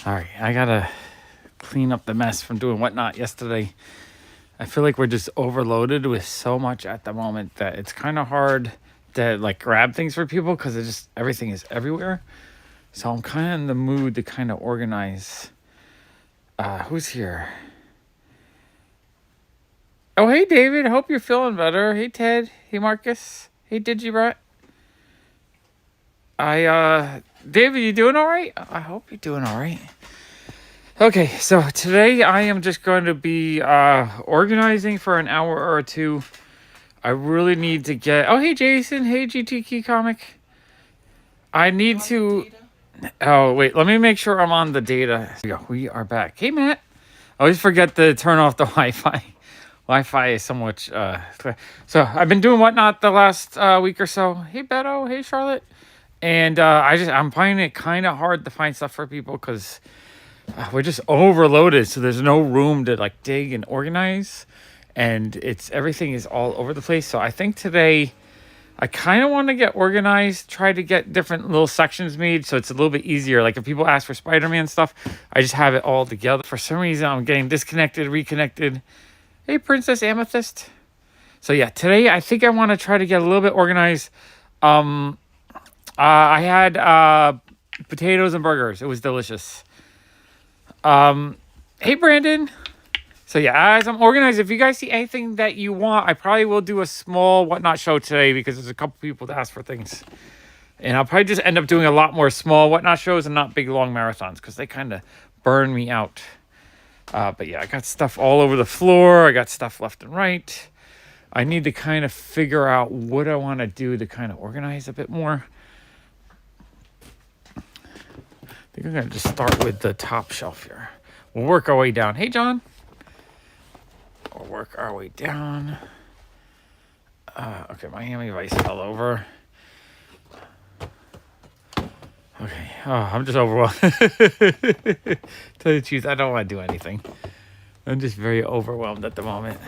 Sorry, I gotta clean up the mess from doing whatnot yesterday. I feel like we're just overloaded with so much at the moment that it's kind of hard to like grab things for people because it just everything is everywhere. So I'm kind of in the mood to kind of organize. Who's here? Oh, hey David. Hope you're feeling better. Hey Ted. Hey Marcus. Hey Digibrat. David, you doing all right? I hope you're doing all right. Okay, so today I am just going to be organizing for an hour or two. I really need to get. Oh, hey Jason. Hey GTK Comic. I need to. Oh wait, let me make sure I'm on the data. Here we go. We are back. Hey Matt. I always forget to turn off the Wi-Fi. Wi-Fi is so much. So I've been doing whatnot the last week or so. Hey Beto. Hey Charlotte. And I'm finding it kind of hard to find stuff for people because we're just overloaded. So there's no room to like dig and organize, and everything is all over the place. So I think today I kind of want to get organized, try to get different little sections made so it's a little bit easier. Like if people ask for Spider-Man stuff, I just have it all together. For some reason, I'm getting disconnected, reconnected. Hey, Princess Amethyst. So yeah, today I think I want to try to get a little bit organized. I had potatoes and burgers. It was delicious. Hey, Brandon. So yeah, as I'm organized, if you guys see anything that you want, I probably will do a small whatnot show today because there's a couple people to ask for things. And I'll probably just end up doing a lot more small whatnot shows and not big long marathons because they kind of burn me out. But yeah, I got stuff all over the floor. I got stuff left and right. I need to kind of figure out what I want to do to kind of organize a bit more. I think I'm going to just start with the top shelf here. We'll work our way down. Hey, John. We'll work our way down. Okay, Miami Vice fell over. Okay. Oh, I'm just overwhelmed. Tell you the truth, I don't want to do anything. I'm just very overwhelmed at the moment.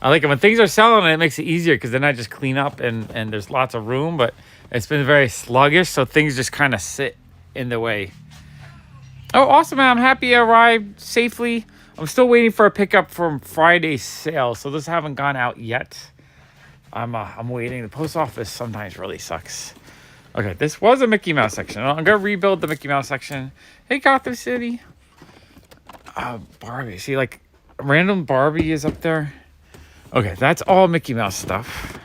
I like it when things are selling, it makes it easier because then I just clean up and there's lots of room, but it's been very sluggish, so things just kind of sit in the way. Oh, awesome, man. I'm happy I arrived safely. I'm still waiting for a pickup from Friday's sale, so those haven't gone out yet. I'm waiting. The post office sometimes really sucks. Okay, this was a Mickey Mouse section. I'm gonna rebuild the Mickey Mouse section. Hey, Gotham City. Barbie. See, like, random Barbie is up there. Okay, that's all Mickey Mouse stuff.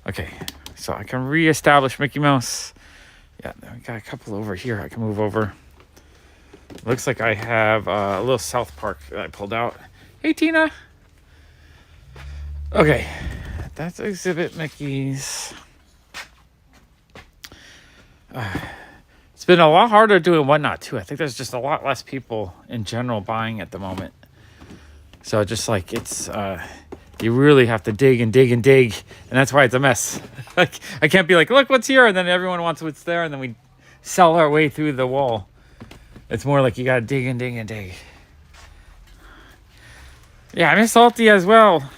Okay, so I can reestablish Mickey Mouse. Yeah, we got a couple over here I can move over. Looks like I have a little South Park that I pulled out. Hey, Tina. Okay, that's Exhibit Mickey's. It's been a lot harder doing whatnot, too. I think there's just a lot less people in general buying at the moment. So just like it's... you really have to dig and dig and dig, and that's why it's a mess. Like I can't be like, look what's here, and then everyone wants what's there, and then we sell our way through the wall. It's more like you gotta dig and dig and dig. Yeah, I miss Salty as well.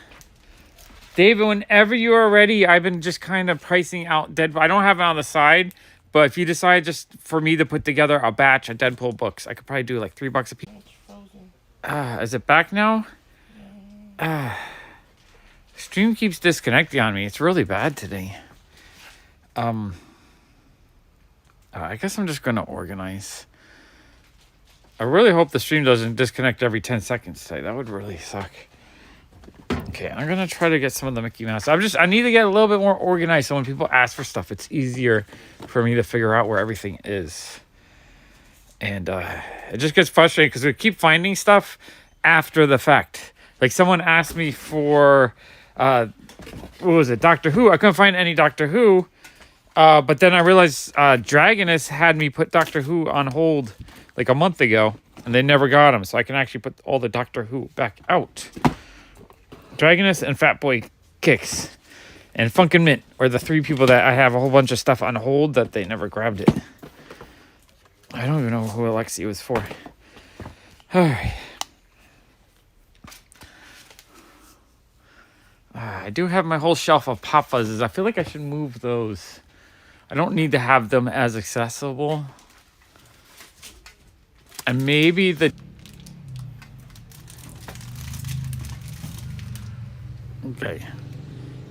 David, whenever you are ready, I've been just kind of pricing out Deadpool. I don't have it on the side, but if you decide just for me to put together a batch of Deadpool books, I could probably do like $3 a piece. Is it back now? Stream keeps disconnecting on me. It's really bad today. I guess I'm just going to organize. I really hope the stream doesn't disconnect every 10 seconds today. That would really suck. Okay, I'm going to try to get some of the Mickey Mouse. I need to get a little bit more organized so when people ask for stuff, it's easier for me to figure out where everything is. And it just gets frustrating because we keep finding stuff after the fact. Like someone asked me for... what was it? Doctor Who. I couldn't find any Doctor Who. But then I realized Dragoness had me put Doctor Who on hold like a month ago, and they never got him. So I can actually put all the Doctor Who back out. Dragoness and Fatboy Kicks and Funkin' Mint were the three people that I have a whole bunch of stuff on hold that they never grabbed it. I don't even know who Alexi was for. All right. I do have my whole shelf of PopFuzzes. I feel like I should move those. I don't need to have them as accessible. And maybe the... Okay.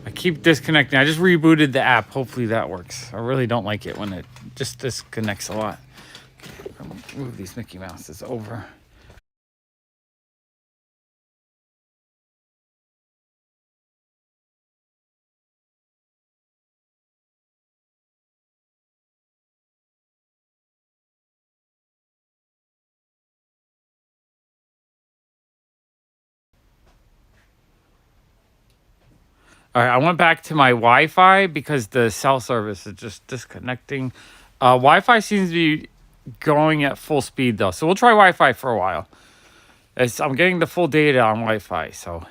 I keep disconnecting. I just rebooted the app. Hopefully that works. I really don't like it when it just disconnects a lot. I'll move these Mickey Mouses over. All right, I went back to my Wi-Fi because the cell service is just disconnecting. Wi-Fi seems to be going at full speed though, so we'll try Wi-Fi for a while. I'm getting the full data on Wi-Fi, so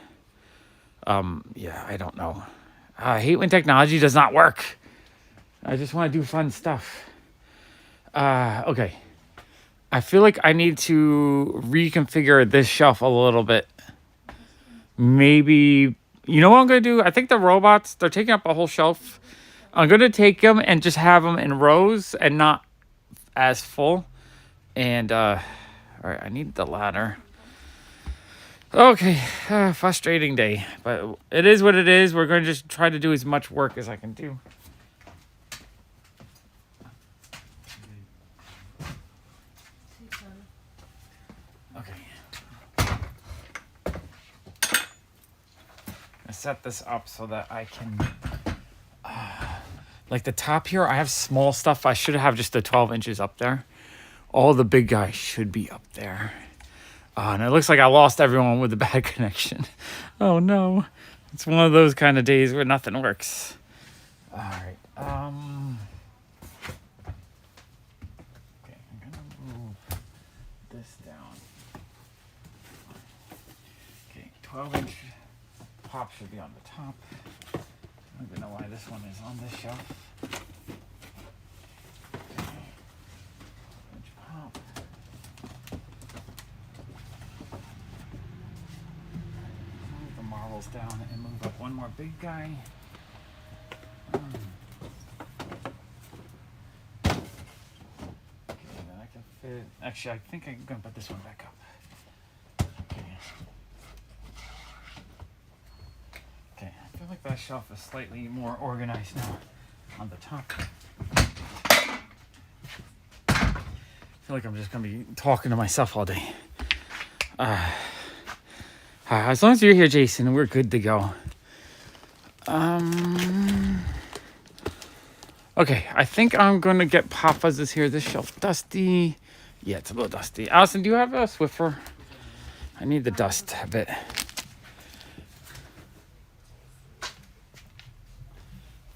yeah, I don't know. I hate when technology does not work. I just want to do fun stuff. Okay. I feel like I need to reconfigure this shelf a little bit. Maybe, you know what I'm going to do? I think the robots, they're taking up a whole shelf. I'm going to take them and just have them in rows and not as full. And, all right, I need the ladder. Okay, frustrating day, but it is what it is. We're going to just try to do as much work as I can do. Okay. I set this up so that I can, like the top here, I have small stuff. I should have just the 12 inches up there. All the big guys should be up there. And it looks like I lost everyone with a bad connection. Oh no. It's one of those kind of days where nothing works. All right. Okay, I'm gonna move this down. Okay, 12-inch pop should be on the top. I don't even know why this one is on this shelf. Okay. 12-inch pop. Move the marbles down and move up one more big guy. Okay, then I can fit. Actually, I think I'm gonna put this one back up. Okay. Okay, I feel like that shelf is slightly more organized now on the top. I feel like I'm just gonna be talking to myself all day. As long as you're here, Jason, we're good to go. Okay, I think I'm going to get PopFuzzes here. This shelf dusty. Yeah, it's a little dusty. Allison, do you have a Swiffer? I need the dust a bit.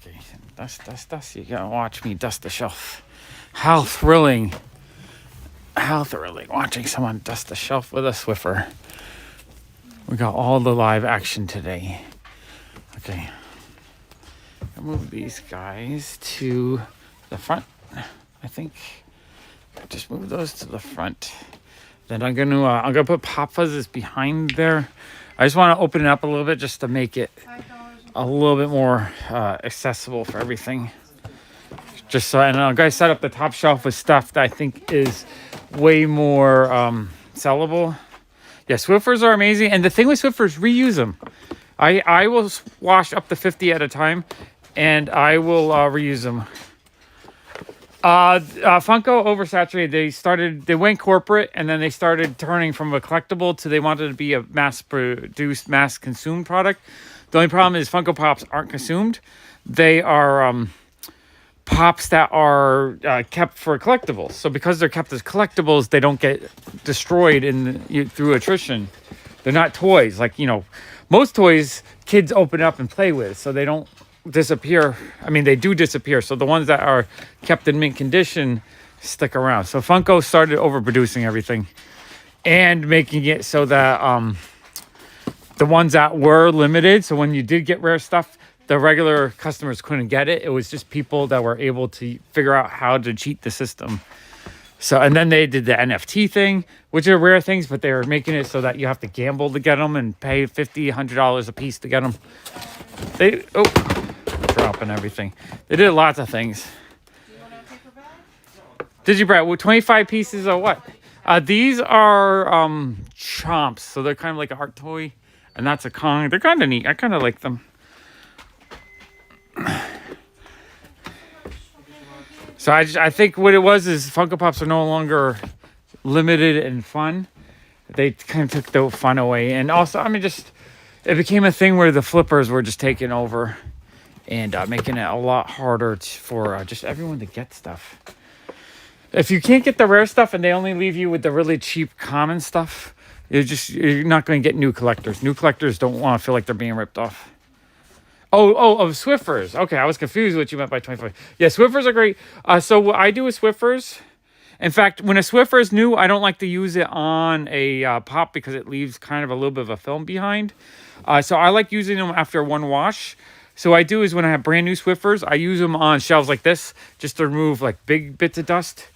Okay, dust. You gotta watch me dust the shelf. How thrilling. How thrilling watching someone dust the shelf with a Swiffer. We got all the live action today. Okay. I'll move these guys to the front. I think just move those to the front. Then I'm gonna put PopFuzzes behind there. I just want to open it up a little bit just to make it a little bit more accessible for everything. Just so, and I'm gonna set up the top shelf with stuff that I think is way more sellable. Yeah, Swiffers are amazing, and the thing with Swiffers, reuse them. I will wash up to 50 at a time, and I will reuse them. Funko oversaturated. They went corporate, and then they started turning from a collectible to they wanted to be a mass-produced, mass-consumed product. The only problem is Funko Pops aren't consumed. They are Pops that are kept for collectibles. So because they're kept as collectibles, they don't get destroyed through attrition. They're not toys. Like, you know, most toys kids open up and play with, so they don't disappear. I mean, they do disappear. So the ones that are kept in mint condition stick around. So Funko started overproducing everything and making it so that the ones that were limited, so when you did get rare stuff, the regular customers couldn't get it. It was just people that were able to figure out how to cheat the system. So, and then they did the NFT thing, which are rare things, but they were making it so that you have to gamble to get them and pay $50, $100 a piece to get them. Dropping everything. They did lots of things. Do you want a paper bag? Did you, Brett? 25 pieces of what? These are chomps, so they're kind of like a heart toy, and that's a Kong. They're kind of neat. I kind of like them. So I think what it was is Funko Pops are no longer limited and fun. They kind of took the fun away, and also, I mean, just it became a thing where the flippers were just taking over and making it a lot harder for just everyone to get stuff. If you can't get the rare stuff and they only leave you with the really cheap common stuff, you're not going to get new collectors. New collectors don't want to feel like they're being ripped off. Of Swiffers. Okay, I was confused what you meant by 25. Yeah, Swiffers are great. So what I do with Swiffers, in fact, when a Swiffer is new, I don't like to use it on a pop because it leaves kind of a little bit of a film behind. So I like using them after one wash. So what I do is when I have brand new Swiffers, I use them on shelves like this just to remove like big bits of dust.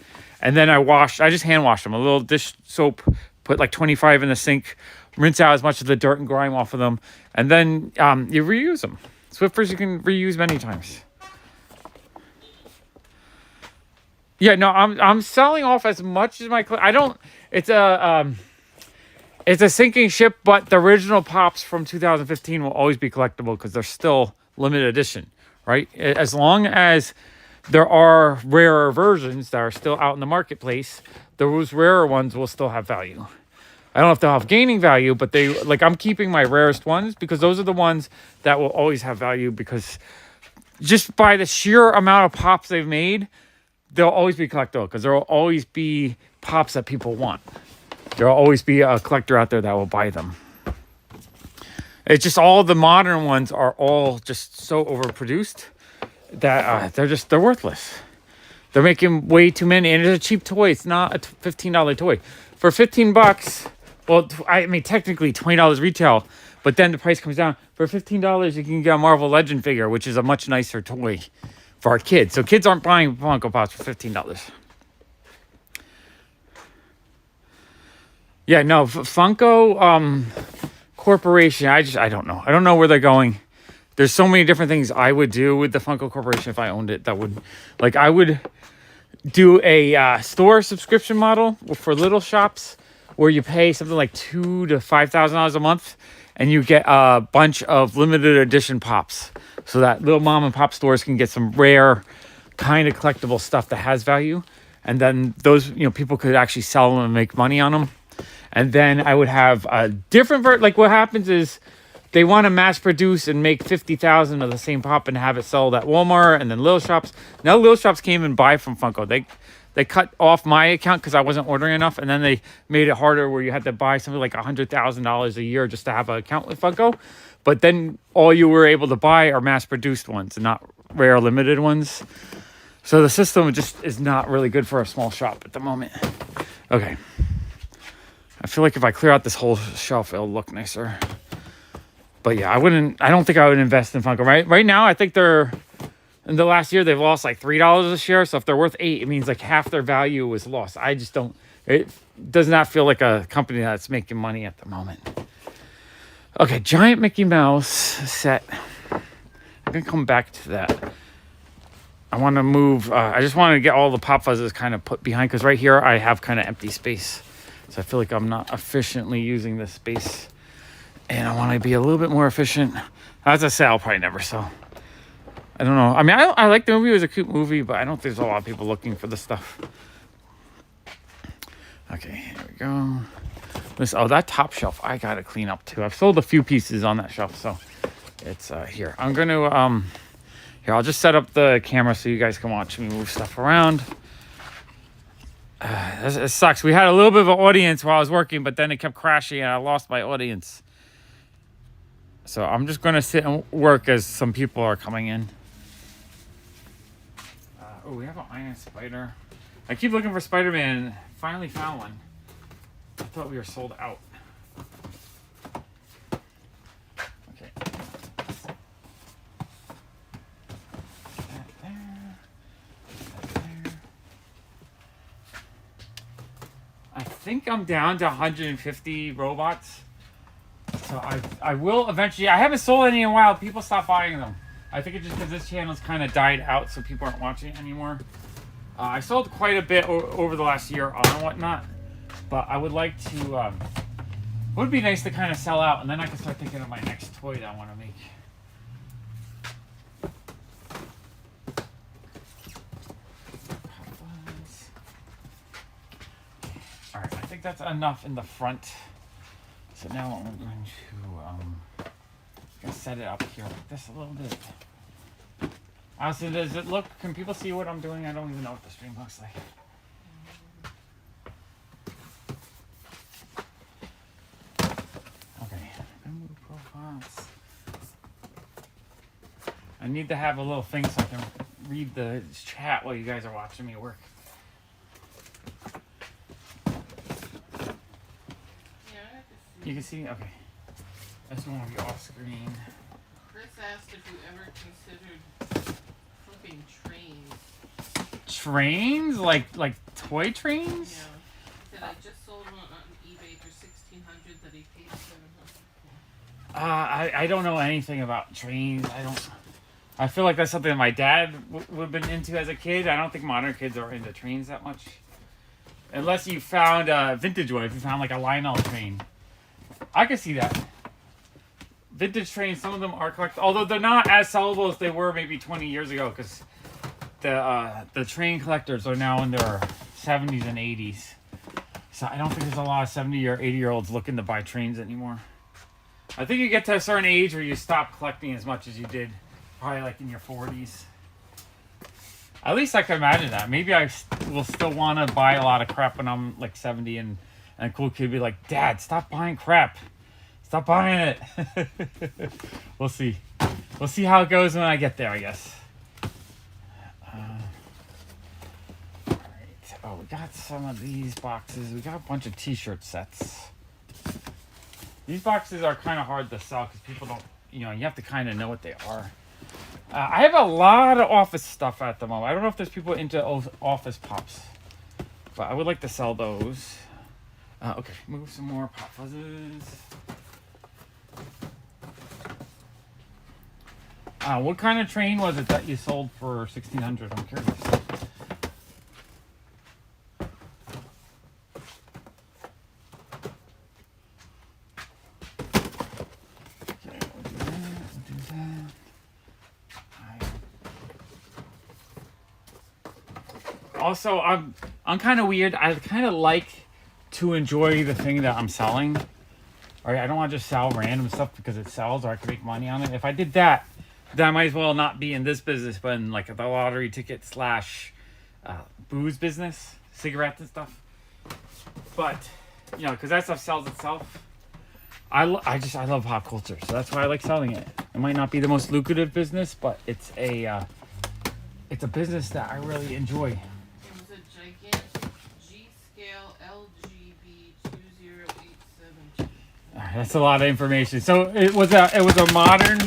And then I just hand wash them. A little dish soap, put like 25 in the sink, rinse out as much of the dirt and grime off of them. And then you reuse them. Swiffers you can reuse many times. Yeah, no, I'm selling off as much as my I don't. It's a sinking ship, but the original pops from 2015 will always be collectible because they're still limited edition, right? As long as there are rarer versions that are still out in the marketplace, those rarer ones will still have value. I don't know if they'll have gaining value, but I'm keeping my rarest ones because those are the ones that will always have value because just by the sheer amount of pops they've made, they'll always be collectible because there will always be pops that people want. There will always be a collector out there that will buy them. It's just all the modern ones are all just so overproduced that they're worthless. They're making way too many, and it's a cheap toy. It's not a $15 toy. For $15, well, I mean, technically $20 retail, but then the price comes down. For $15, you can get a Marvel Legend figure, which is a much nicer toy for our kids. So kids aren't buying Funko Pops for $15. Yeah, no, Funko Corporation, I don't know. I don't know where they're going. There's so many different things I would do with the Funko Corporation if I owned it. I would do a store subscription model for little shops where you pay something like $2,000 to $5,000 a month and you get a bunch of limited edition pops so that little mom and pop stores can get some rare kind of collectible stuff that has value. And then those, people could actually sell them and make money on them. And then I would have a different like what happens is they want to mass produce and make 50,000 of the same pop and have it sold at Walmart and then little shops. Now little shops can't even buy from Funko. They cut off my account because I wasn't ordering enough, and then they made it harder where you had to buy something like $100,000 a year just to have an account with Funko. But then all you were able to buy are mass-produced ones and not rare limited ones. So the system just is not really good for a small shop at the moment. Okay. I feel like if I clear out this whole shelf, it'll look nicer. But yeah, I don't think I would invest in Funko. Right now, I think in the last year, they've lost like $3 a share. So if they're worth $8, it means like half their value was lost. I just don't, it does not feel like a company that's making money at the moment. Okay, giant Mickey Mouse set. I'm going to come back to that. I want to move, I just want to get all the PopFuzzes kind of put behind because right here I have kind of empty space. So I feel like I'm not efficiently using this space. And I want to be a little bit more efficient. As I say, I'll probably never sell. I don't know. I mean, I like the movie. It was a cute movie, but I don't think there's a lot of people looking for this stuff. Okay, here we go. That top shelf, I got to clean up too. I've sold a few pieces on that shelf, so it's here. I'm going to, I'll just set up the camera so you guys can watch me move stuff around. It sucks. We had a little bit of an audience while I was working, but then it kept crashing and I lost my audience. So I'm just going to sit and work as some people are coming in. We have an iron spider. I keep looking for Spider-Man and finally found one. I thought we were sold out. Okay. That there. I think I'm down to 150 robots. So I will eventually. I haven't sold any in a while. People stopped buying them. I think it's just because this channel's kind of died out, so people aren't watching it anymore. I sold quite a bit over the last year and whatnot. But I would like to, it would be nice to kind of sell out, and then I can start thinking of my next toy that I want to make. Alright, I think that's enough in the front. So now I'm going to set it up here like this a little bit. Honestly, does it look, can people see what I'm doing? I don't even know what the stream looks like. Okay, remove profiles. I need to have a little thing so I can read the chat while you guys are watching me work. You can see? Okay. I just want to be off screen. Chris asked if you ever considered flipping trains. Trains? Like toy trains? Yeah. He said I just sold one on eBay for $1,600 that he paid $700 for. I don't know anything about trains. I feel like that's something that my dad would have been into as a kid. I don't think modern kids are into trains that much. Unless you found a vintage one. If you found like a Lionel train. I can see that. Vintage trains, some of them are collectible, although they're not as sellable as they were maybe 20 years ago, because the train collectors are now in their 70s and 80s. So I don't think there's a lot of 70 or 80-year-olds looking to buy trains anymore. I think you get to a certain age where you stop collecting as much as you did, probably like in your 40s. At least I can imagine that. Maybe I will still want to buy a lot of crap when I'm like 70 and a cool kid be like, Dad, stop buying crap. Stop buying it. We'll see. We'll see how it goes when I get there, I guess. Alright. Oh, we got some of these boxes. We got a bunch of t-shirt sets. These boxes are kind of hard to sell because people don't, you have to kind of know what they are. I have a lot of office stuff at the moment. I don't know if there's people into office pops. But I would like to sell those. Okay, move some more PopFuzzes. What kind of train was it that you sold for $1,600? I'm curious. Okay, we'll do that. Also, I'm kind of weird. I kind of like to enjoy the thing that I'm selling. Alright, I don't want to just sell random stuff because it sells or I can make money on it. If I did that, then I might as well not be in this business, but in like the lottery ticket / booze business, cigarettes and stuff. But, because that stuff sells itself. I love pop culture, so that's why I like selling it. It might not be the most lucrative business, but it's a business that I really enjoy. It was a gigantic G-scale LGB 20872. That's a lot of information. So it was a modern.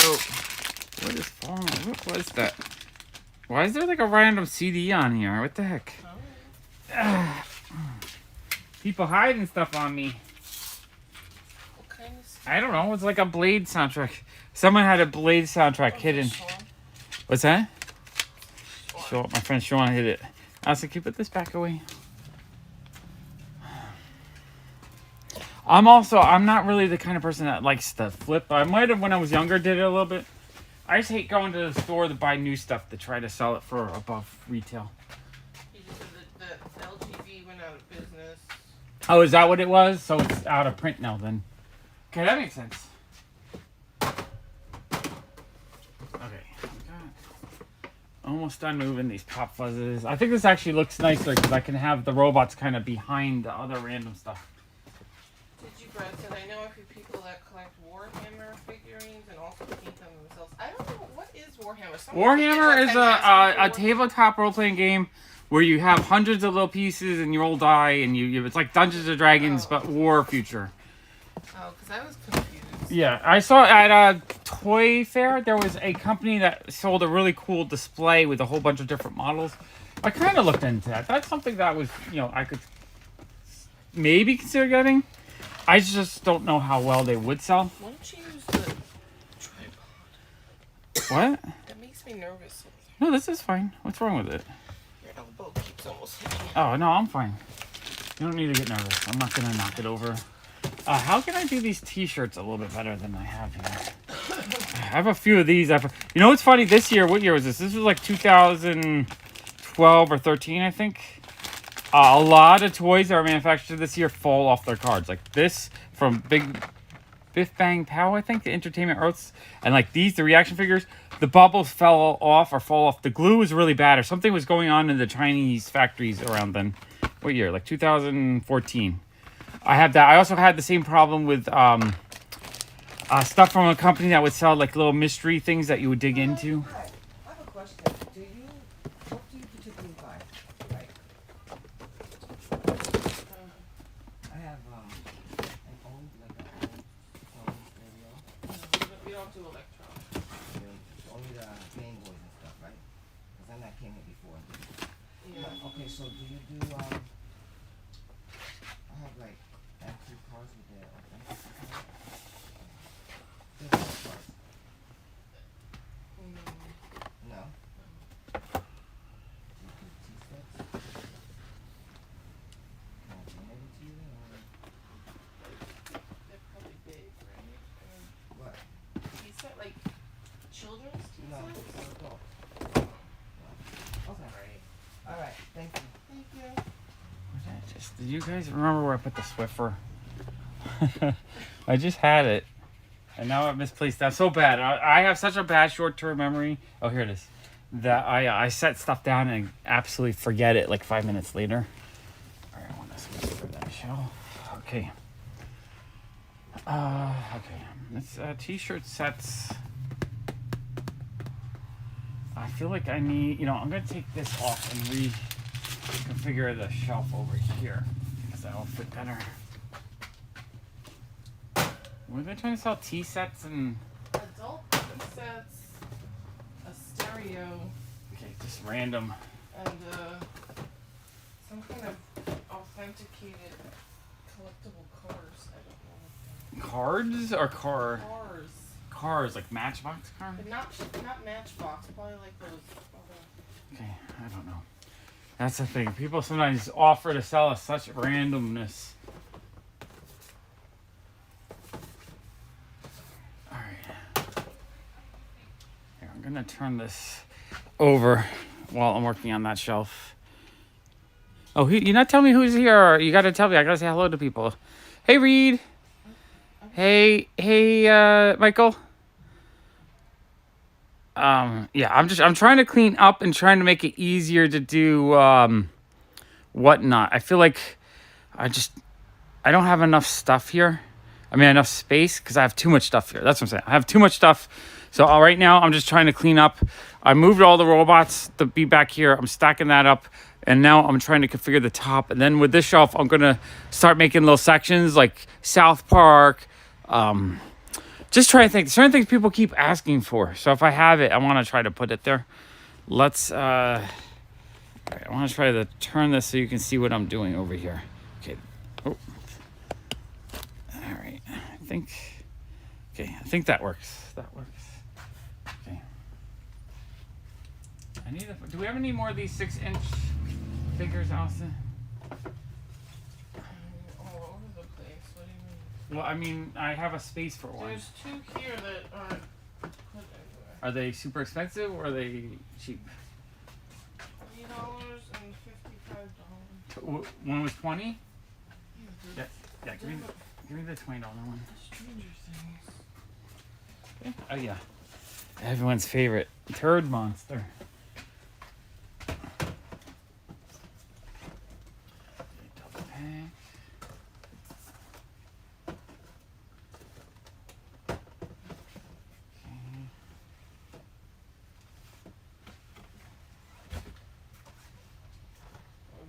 Oh, what is falling? What was that? Why is there like a random CD on here? What the heck? Oh. People hiding stuff on me. What kind of stuff? I don't know. It's like a Blade soundtrack. Someone had a Blade soundtrack hidden. What's that? Sean. My friend Sean hid it. I was like, can you put this back away? I'm not really the kind of person that likes to flip. I might have, when I was younger, did it a little bit. I just hate going to the store to buy new stuff to try to sell it for above retail. You just said that the LGB went out of business. Oh, is that what it was? So it's out of print now then. Okay, that makes sense. Okay. Almost done moving these PopFuzzes. I think this actually looks nicer because I can have the robots kind of behind the other random stuff. Brad said, I know a few people that collect Warhammer figurines and also paint them themselves. I don't know, what is Warhammer? Warhammer is a tabletop role-playing game where you have hundreds of little pieces and you roll die and it's like Dungeons & Dragons but war future. Oh, because I was confused. Yeah, I saw at a toy fair there was a company that sold a really cool display with a whole bunch of different models. I kind of looked into that. That's something that was, I could maybe consider getting. I just don't know how well they would sell. Why don't you use the tripod? What? That makes me nervous. No, this is fine. What's wrong with it? Your elbow keeps almost hitting. Oh, no, I'm fine. You don't need to get nervous. I'm not gonna knock it over. How can I do these T-shirts a little bit better than I have here? I have a few of these. You know what's funny? This year, what year was this? This was like 2012 or 13, I think. A lot of toys that are manufactured this year fall off their cards. Like this from Biff Bang Pow, I think, the Entertainment Earths. And like these, the reaction figures, the bubbles fell off or fall off. The glue was really bad or something was going on in the Chinese factories around then. What year? Like 2014. I have that. I also had the same problem with stuff from a company that would sell like little mystery things that you would dig into. Hi. I have a question. What do you particularly buy? Like, I have an old radio. We don't do electronics. Only the Game Boys and stuff, right? Because then that came in before. Yeah. Okay, so do you do I have like antique cars with their authentic cars. No. Do you do T-sets? Can I donate it to you or They're probably big, right? what? Tea set, like children's tea No, sets? for adults. Okay. All right. Thank you. Thank you. Did you guys remember where I put the Swiffer? I just had it. And now I've misplaced that. So bad. I have such a bad short-term memory. Oh, here it is. That I set stuff down and absolutely forget it like 5 minutes later. All right, I want to switch for that shelf. Okay. Okay. It's T-shirt sets. I feel like I need, I'm going to take this off and reconfigure the shelf over here because that'll fit better. Were they trying to sell tea sets and... Adult tea sets, a stereo, Okay, just random. and some kind of authenticated collectible cars. I don't know. Cards or car? Cars. Cars, like Matchbox cars? But not Matchbox, probably like those other. Okay, I don't know. That's the thing. People sometimes offer to sell us such randomness. Alright. Here, I'm gonna turn this over while I'm working on that shelf. Oh, you're not telling me who's here. You gotta tell me. I gotta say hello to people. Hey, Reed. Hey, Michael. Yeah, I'm trying to clean up and trying to make it easier to do whatnot. I feel like I don't have enough stuff here. I mean, enough space because I have too much stuff here. That's what I'm saying. I have too much stuff. So right now I'm just trying to clean up. I moved all the robots to be back here. I'm stacking that up. And now I'm trying to configure the top. And then with this shelf, I'm going to start making little sections like South Park. Just trying to think. Certain things people keep asking for. So if I have it, I want to try to put it there. Let's, all right, I want to try to turn this so you can see what I'm doing over here. Okay. Oh. All right. I think that works. That works. Okay. Do we have any more of these 6-inch figures, Allison? All over the place. What do you mean? Well, I mean, I have a space for one. There's two here that aren't put anywhere. Are they super expensive or are they cheap? $20 and $55. One was 20? Yeah, Yeah, give me the $20 one. Stranger Things. Okay. Oh yeah. Everyone's favorite turd monster. Double pack.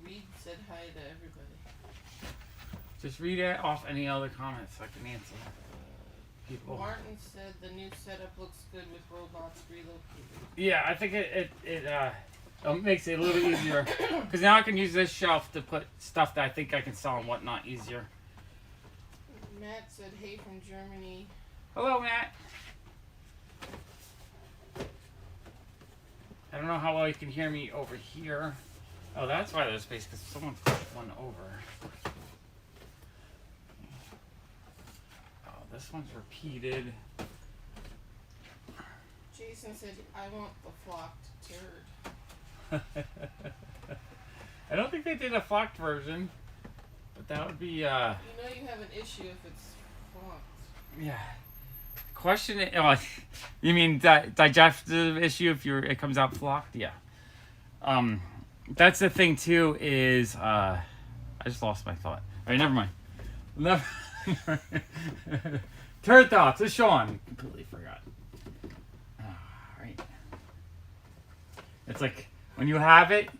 Reed said hi to everybody. Just read it off any other comments so I can answer. People. Martin said the new setup looks good with robots relocated. Yeah, I think it makes it a little bit easier because now I can use this shelf to put stuff that I think I can sell and whatnot easier. Matt said hey from Germany. Hello, Matt. I don't know how well you can hear me over here. Oh, that's why there's space because someone pushed one over. this one's repeated. Jason said, I want the flocked turd. I don't think they did a flocked version, but that would be You know you have an issue if it's flocked. yeah. Question it. Oh, you mean digestive issue if it comes out flocked? Yeah. That's the thing too. Is I just lost my thought. All right, never mind. Never. Turd thoughts. It's Sean. Completely forgot. All right. It's like when you have it,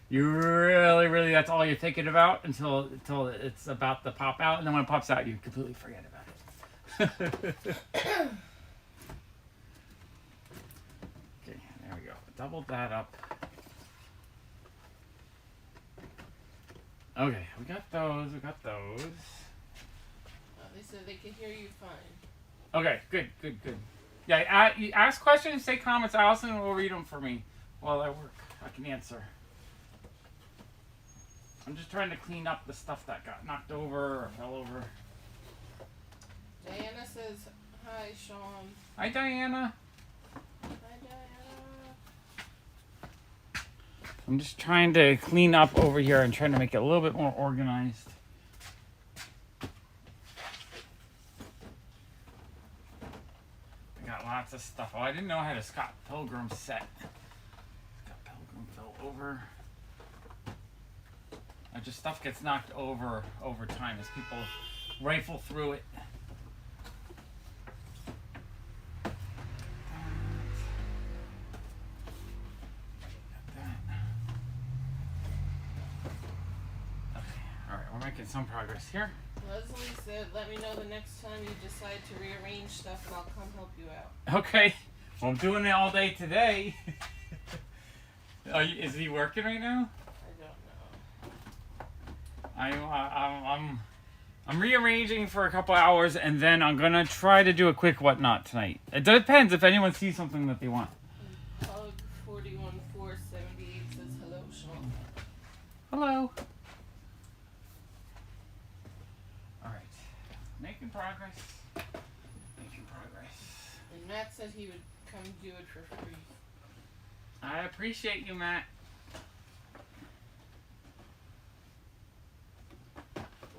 you really that's all you're thinking about until it's about to pop out, and then when it pops out, you completely forget about it. Okay, there we go. Double that up. Okay, we got those. They said they can hear you fine. Okay, good. Yeah, you ask questions, say comments. Allison will read them for me while I work. I can answer. I'm just trying to clean up the stuff that got knocked over or fell over. Diana says, hi, Sean. Hi, Diana. Hi, Diana. I'm just trying to clean up over here and trying to make it a little bit more organized. I got lots of stuff. Oh, I didn't know I had a Scott Pilgrim set. Scott Pilgrim fell over. Just stuff gets knocked over time as people rifle through it. We're making some progress here. Leslie said, let me know the next time you decide to rearrange stuff and I'll come help you out. Okay. Well, I'm doing it all day today. Is he working right now? I don't know. I'm rearranging for a couple hours and then I'm going to try to do a quick whatnot tonight. It depends if anyone sees something that they want. Pug 41478 says, hello, Sean. Hello. Making progress. And Matt said he would come do it for free. I appreciate you, Matt.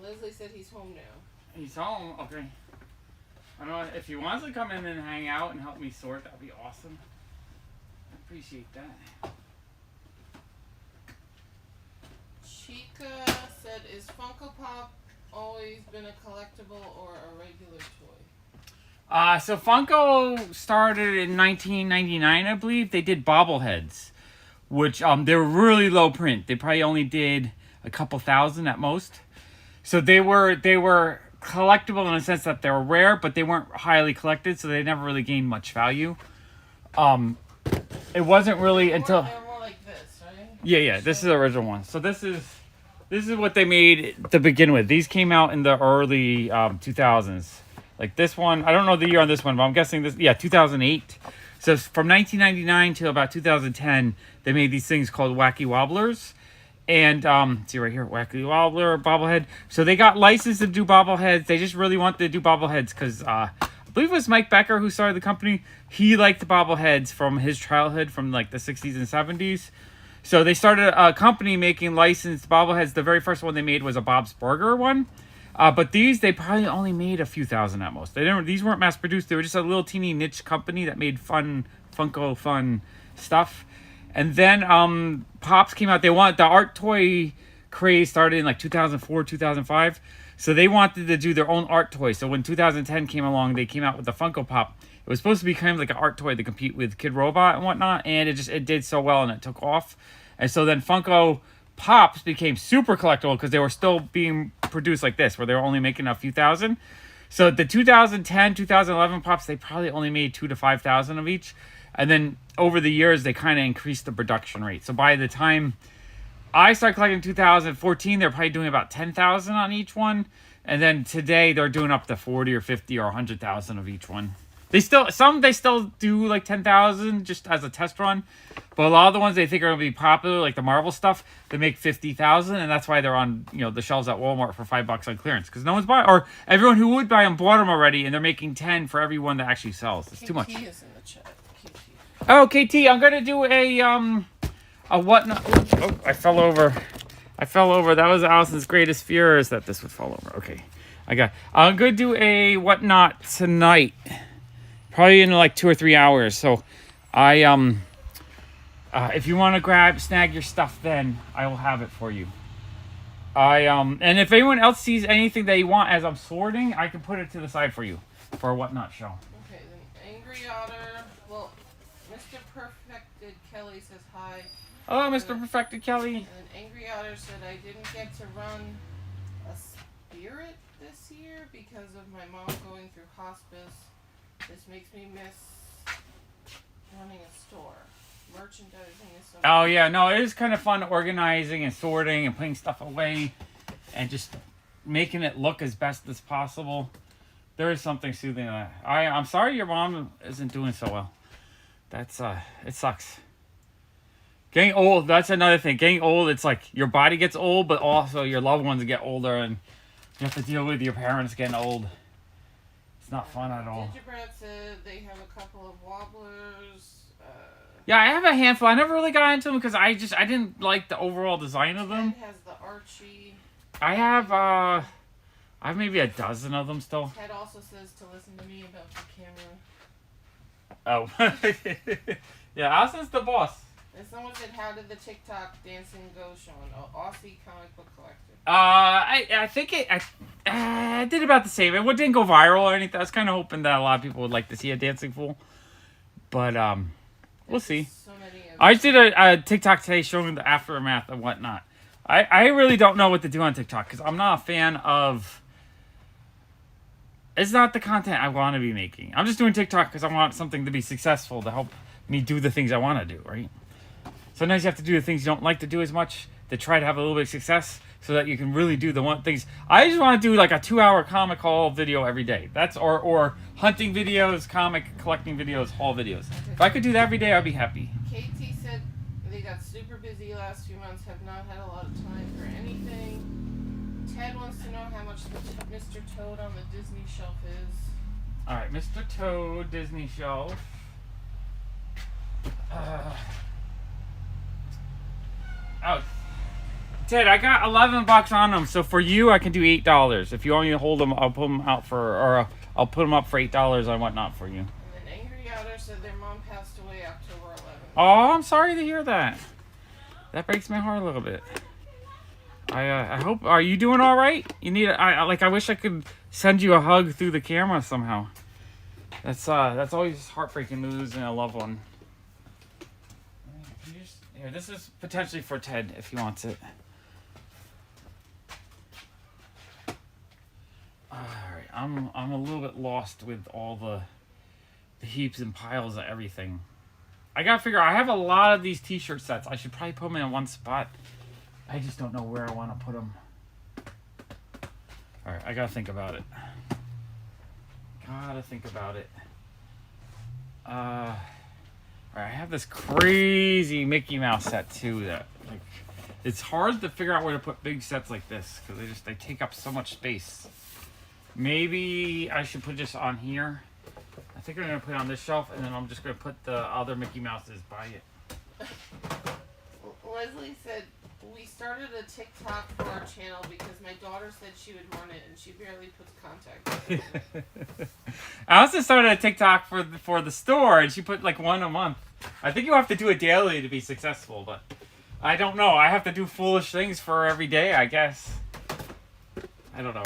Leslie said he's home now. He's home? Okay. I don't know if he wants to come in and hang out and help me sort, that'd be awesome. I appreciate that. Chica said, is Funko Pop always been a collectible or a regular toy? So Funko started in 1999, I believe. They did bobbleheads, which they were really low print. They probably only did a couple thousand at most. So they were collectible in the sense that they were rare, but they weren't highly collected, so they never really gained much value. It wasn't really until They're more like this, right? Yeah. This is the original one. So this is what they made to begin with. These came out in the early 2000s. Like this one, I don't know the year on this one, but I'm guessing 2008. So from 1999 to about 2010, they made these things called Wacky Wobblers. And see right here, Wacky Wobbler, bobblehead. So they got licensed to do bobbleheads. They just really wanted to do bobbleheads because I believe it was Mike Becker who started the company. He liked the bobbleheads from his childhood from like the 60s and 70s. So they started a company making licensed bobbleheads. The very first one they made was a Bob's Burger one. But they probably only made a few thousand at most. These weren't mass produced. They were just a little teeny niche company that made Funko fun stuff. And then Pops came out. The art toy craze started in like 2004, 2005. So they wanted to do their own art toy. So when 2010 came along, they came out with the Funko Pop. It was supposed to be kind of like an art toy to compete with Kid Robot and whatnot. And it did so well and it took off. And so then Funko Pops became super collectible because they were still being produced like this, where they were only making a few thousand. So the 2010, 2011 Pops, they probably only made 2,000 to 5,000 of each. And then over the years, they kind of increased the production rate. So by the time I started collecting in 2014, they're probably doing about 10,000 on each one. And then today, they're doing up to 40 or 50 or 100,000 of each one. They still do like 10,000 just as a test run, but a lot of the ones they think are gonna be popular, like the Marvel stuff, they make 50,000, and that's why they're on the shelves at Walmart for $5 on clearance because no one's buying, or everyone who would buy them bought them already, and they're making 10 for every one that actually sells. It's too much. KT is in the chat. KT. Oh, KT, I'm gonna do a whatnot. Oh, I fell over. That was Allison's greatest fear, is that this would fall over. Okay, I'm gonna do a whatnot tonight. Probably in like 2 or 3 hours. So, if you want to snag your stuff, then I will have it for you. And if anyone else sees anything they want as I'm sorting, I can put it to the side for you for a whatnot show. Okay, then Angry Otter. Well, Mr. Perfected Kelly says hi. Hello, Mr. Perfected Kelly. And then Angry Otter said I didn't get to run a spirit this year because of my mom going through hospice. This makes me miss running a store. Merchandising is so Oh yeah, no, it is kind of fun organizing and sorting and putting stuff away and just making it look as best as possible. There is something soothing in that. I'm sorry your mom isn't doing so well. That's it sucks. Getting old, that's another thing. Getting old, it's like your body gets old, but also your loved ones get older and you have to deal with your parents getting old. It's not fun at all. Gingerbread said they have a couple of wobblers. Yeah, I have a handful. I never really got into them because I didn't like the overall design of them. Ted has the Archie. I have maybe a dozen of them still. Ted also says to listen to me about the camera. Oh. Yeah, Allison's the boss. And someone said, how did the TikTok dancing go, Sean? Oh, Aussie comic book collector. I think I did about the same. It didn't go viral or anything. I was kind of hoping that a lot of people would like to see a dancing fool. But, we'll see. So many of I just did a TikTok today showing the aftermath and whatnot. I really don't know what to do on TikTok because I'm not a fan of... It's not the content I want to be making. I'm just doing TikTok because I want something to be successful to help me do the things I want to do, right? Sometimes you have to do the things you don't like to do as much to try to have a little bit of success so that you can really do the one things. I just want to do like a 2-hour comic haul video every day. That's or hunting videos, comic collecting videos, haul videos. If I could do that every day, I'd be happy. KT said they got super busy last few months, have not had a lot of time for anything. Ted wants to know how much the Mr. Toad on the Disney shelf is. All right, Mr. Toad Disney shelf. Oh, Ted, I got $11 on them, so for you, I can do $8. If you want me to hold them, I'll put them out I'll put them up for $8 on whatnot for you. And then Angry Otter said their mom passed away October 11th. Oh, I'm sorry to hear that. That breaks my heart a little bit. I hope. Are you doing all right? You need. I wish I could send you a hug through the camera somehow. That's always heartbreaking to lose a loved one. Here, this is potentially for Ted if he wants it. Alright, I'm a little bit lost with all the heaps and piles of everything. I gotta figure out, I have a lot of these t-shirt sets. I should probably put them in one spot. I just don't know where I want to put them. Alright, I gotta think about it. Alright, I have this crazy Mickey Mouse set too that it's hard to figure out where to put big sets like this because they take up so much space. Maybe I should put this on here. I think I'm gonna put it on this shelf and then I'm just gonna put the other Mickey Mouses by it. Leslie said we started a TikTok for our channel because my daughter said she would run it and she barely puts contact. I also started a TikTok for the store and she put like one a month. I think you have to do it daily to be successful, but I don't know. I have to do foolish things for every day, I guess. I don't know.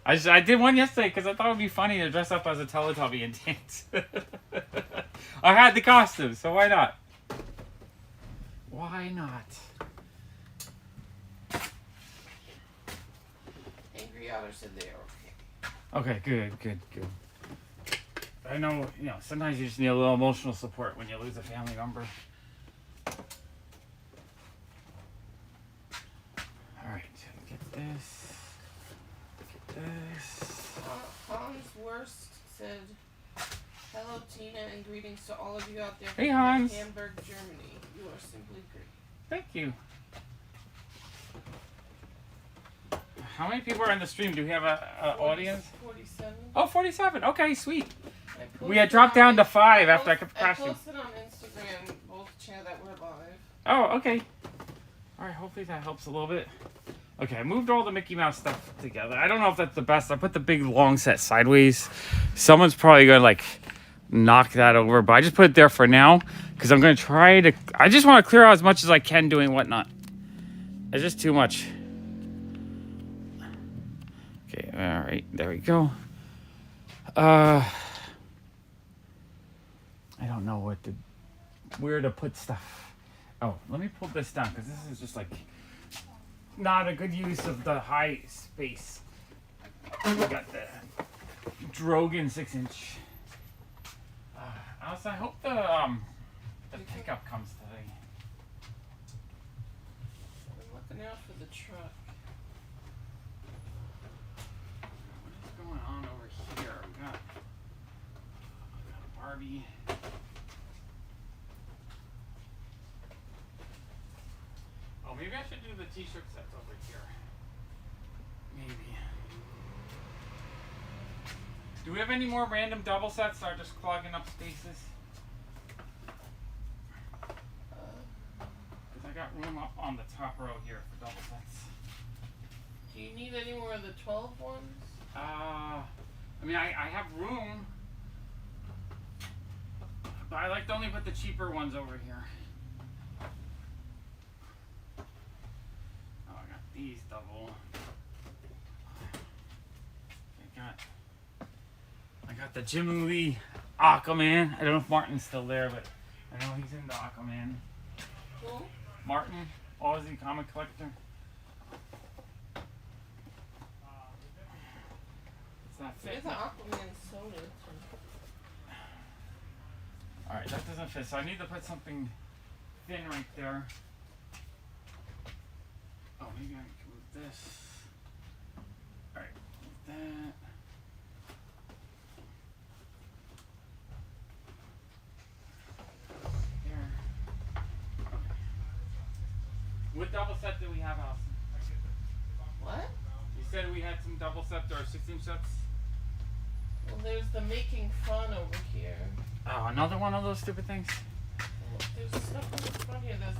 I did one yesterday because I thought it would be funny to dress up as a Teletubby and dance. I had the costume, so why not? Why not? Angry Otter said they are okay. Okay, good. I know, sometimes you just need a little emotional support when you lose a family member. Alright, get this. Hans Worst said Hello, Tina, and greetings to all of you out there Hey, from Hans. Hamburg, Germany. You are simply great. Thank you. How many people are in the stream? Do we have a audience? 47. Oh, 47. Okay, sweet. I We had posted dropped on down to Inst- 5 I after I post- kept crashing. I posted on Instagram both channels that we're live. Oh, okay. All right, hopefully that helps a little bit. Okay, I moved all the Mickey Mouse stuff together. I don't know if that's the best. I put the big long set sideways. Someone's probably going to like knock that over, but I just put it there for now because I'm going to try to... I just want to clear out as much as I can doing whatnot. It's just too much. Okay, all right, there we go. I don't know where to put stuff. Oh, let me pull this down because this is just like not a good use of the high space. We got the Drogan 6-inch. Alice, I hope the pickup comes today. I'm looking out for the truck. What's going on over here? We got a Barbie. Oh, maybe I should do the t-shirt sets over here. Maybe. Do we have any more random double sets that are just clogging up spaces? Because I got room up on the top row here for double sets. Do you need any more of the 12 ones? I mean, I have room. But I like to only put the cheaper ones over here. Oh, I got these double. I got the Jim Lee Aquaman. I don't know if Martin's still there, but I know he's into Aquaman. Who? Martin, Aussie comic collector. It's not There's fit. an Aquaman soda too. Alright, that doesn't fit, so I need to put something thin right there. Oh, maybe I can move this. Alright, move that. There. Okay. What double set do we have, Allison? What? You said we had some double sets or 16 sets? Well, there's the making fun over here. Oh, another one of those stupid things? There's stuff in the front here. There's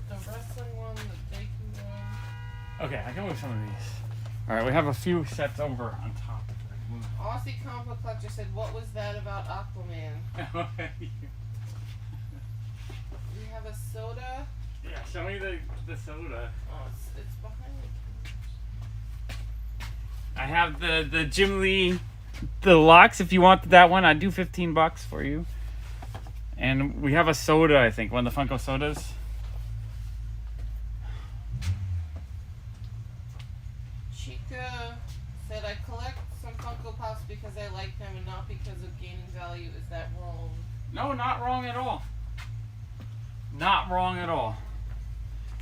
the wrestling one, the baking one. Okay, I can move some of these. Alright, we have a few sets over on top. Aussie Comic Collector said, what was that about Aquaman? We have a soda. Yeah, show me the soda. Oh, it's behind me. I have the Jim Lee Deluxe. If you want that one, I'd do $15 for you. And we have a soda, I think, one of the Funko sodas. Chica said, I collect some Funko Pops because I like them and not because of gaining value. Is that wrong? No, not wrong at all. Not wrong at all.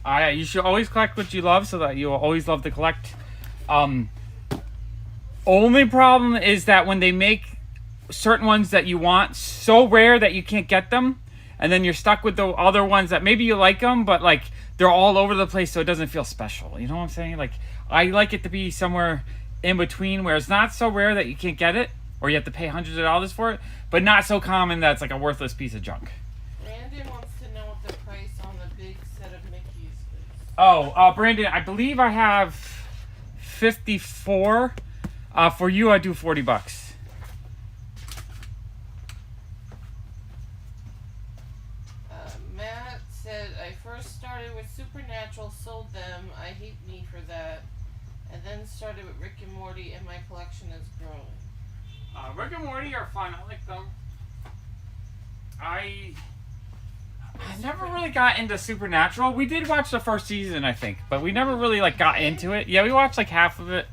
You should always collect what you love so that you'll always love to collect. Only problem is that when they make certain ones that you want so rare that you can't get them, and then you're stuck with the other ones that maybe you like them, but like they're all over the place, so it doesn't feel special. You know what I'm saying? Like I like it to be somewhere in between where it's not so rare that you can't get it, or you have to pay hundreds of dollars for it, but not so common that it's like a worthless piece of junk. Brandon wants to know what the price on the big set of Mickeys is. Oh, Brandon, I believe I have 54. For you, I do $40. Matt said, I first started with Supernatural, sold them. I hate me for that. And then started with Rick and Morty, and my collection is growing. Rick and Morty are fun. I like them. I never really got into Supernatural. We did watch the first season, I think, but we never really like got into it. Yeah, we watched like half of it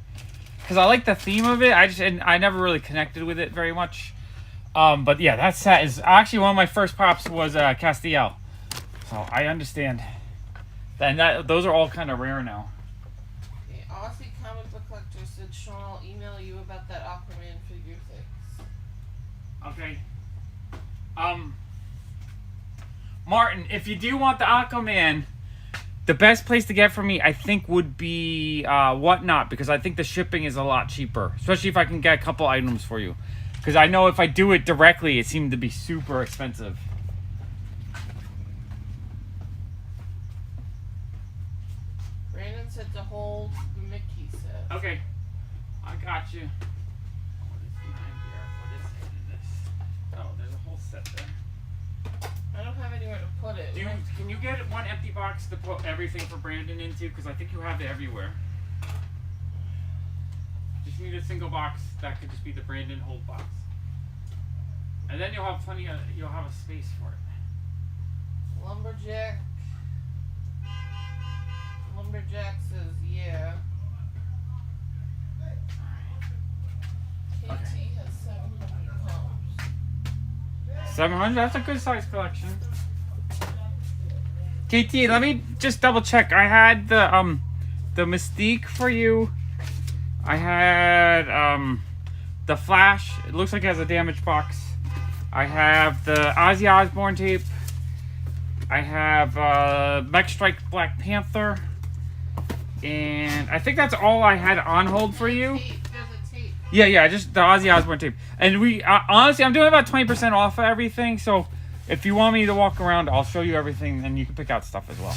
because I like the theme of it. I never really connected with it very much. But yeah, that set is actually one of my first pops was Castiel, so I understand. And those are all kind of rare now. The Aussie Comic Book Collector said, Sean, I'll email you about that Aquaman figure fix. Okay. Martin, if you do want the Aquaman, the best place to get for me, I think, would be Whatnot, because I think the shipping is a lot cheaper, especially if I can get a couple items for you. Because I know if I do it directly, it seemed to be super expensive. Brandon said to hold the Mickey set. Okay, I got you. What is behind here? What is in this? Oh, there's a whole set there. I don't have anywhere to put it. Can you get one empty box to put everything for Brandon into? Because I think you have it everywhere. Just need a single box that could just be the Brandon hold box. And then you'll have you'll have a space for it. Lumberjack. Lumberjack says yeah. KT has 700 pounds. 700? That's a good size collection. KT, let me just double check. I had the Mystique for you. I had the Flash. It looks like it has a damaged box. I have the Ozzy Osbourne tape. I have Mech Strike Black Panther. And I think that's all I had on hold for you. There's a tape. Yeah, just the Ozzy Osbourne tape. And we honestly, I'm doing about 20% off of everything. So if you want me to walk around, I'll show you everything, and you can pick out stuff as well.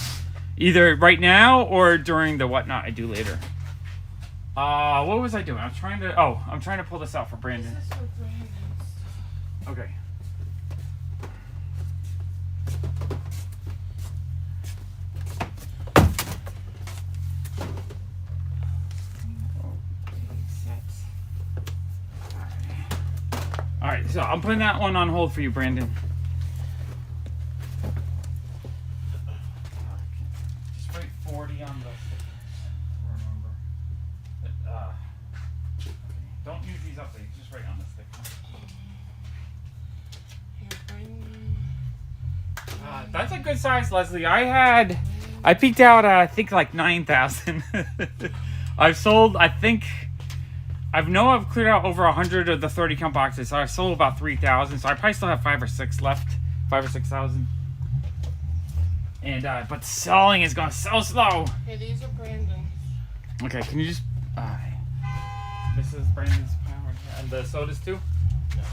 Either right now or during the Whatnot I do later. What was I doing? I'm trying to pull this out for Brandon. This is for Brandon's. Okay. Alright, so I'm putting that one on hold for you, Brandon. Just write 40 on the sticker. Remember. Okay. Don't use these up there, just write on the sticker. That's a good size, Leslie. I peaked out at, I think, like 9,000. I've cleared out over 100 of the 30 count boxes, so I've sold about 3,000. So I probably still have 5 or 6 left, 5 or 6,000. And but selling is going so slow. Hey, these are Brandon's. Okay, can you just? This is Brandon's power, and the sodas too. No.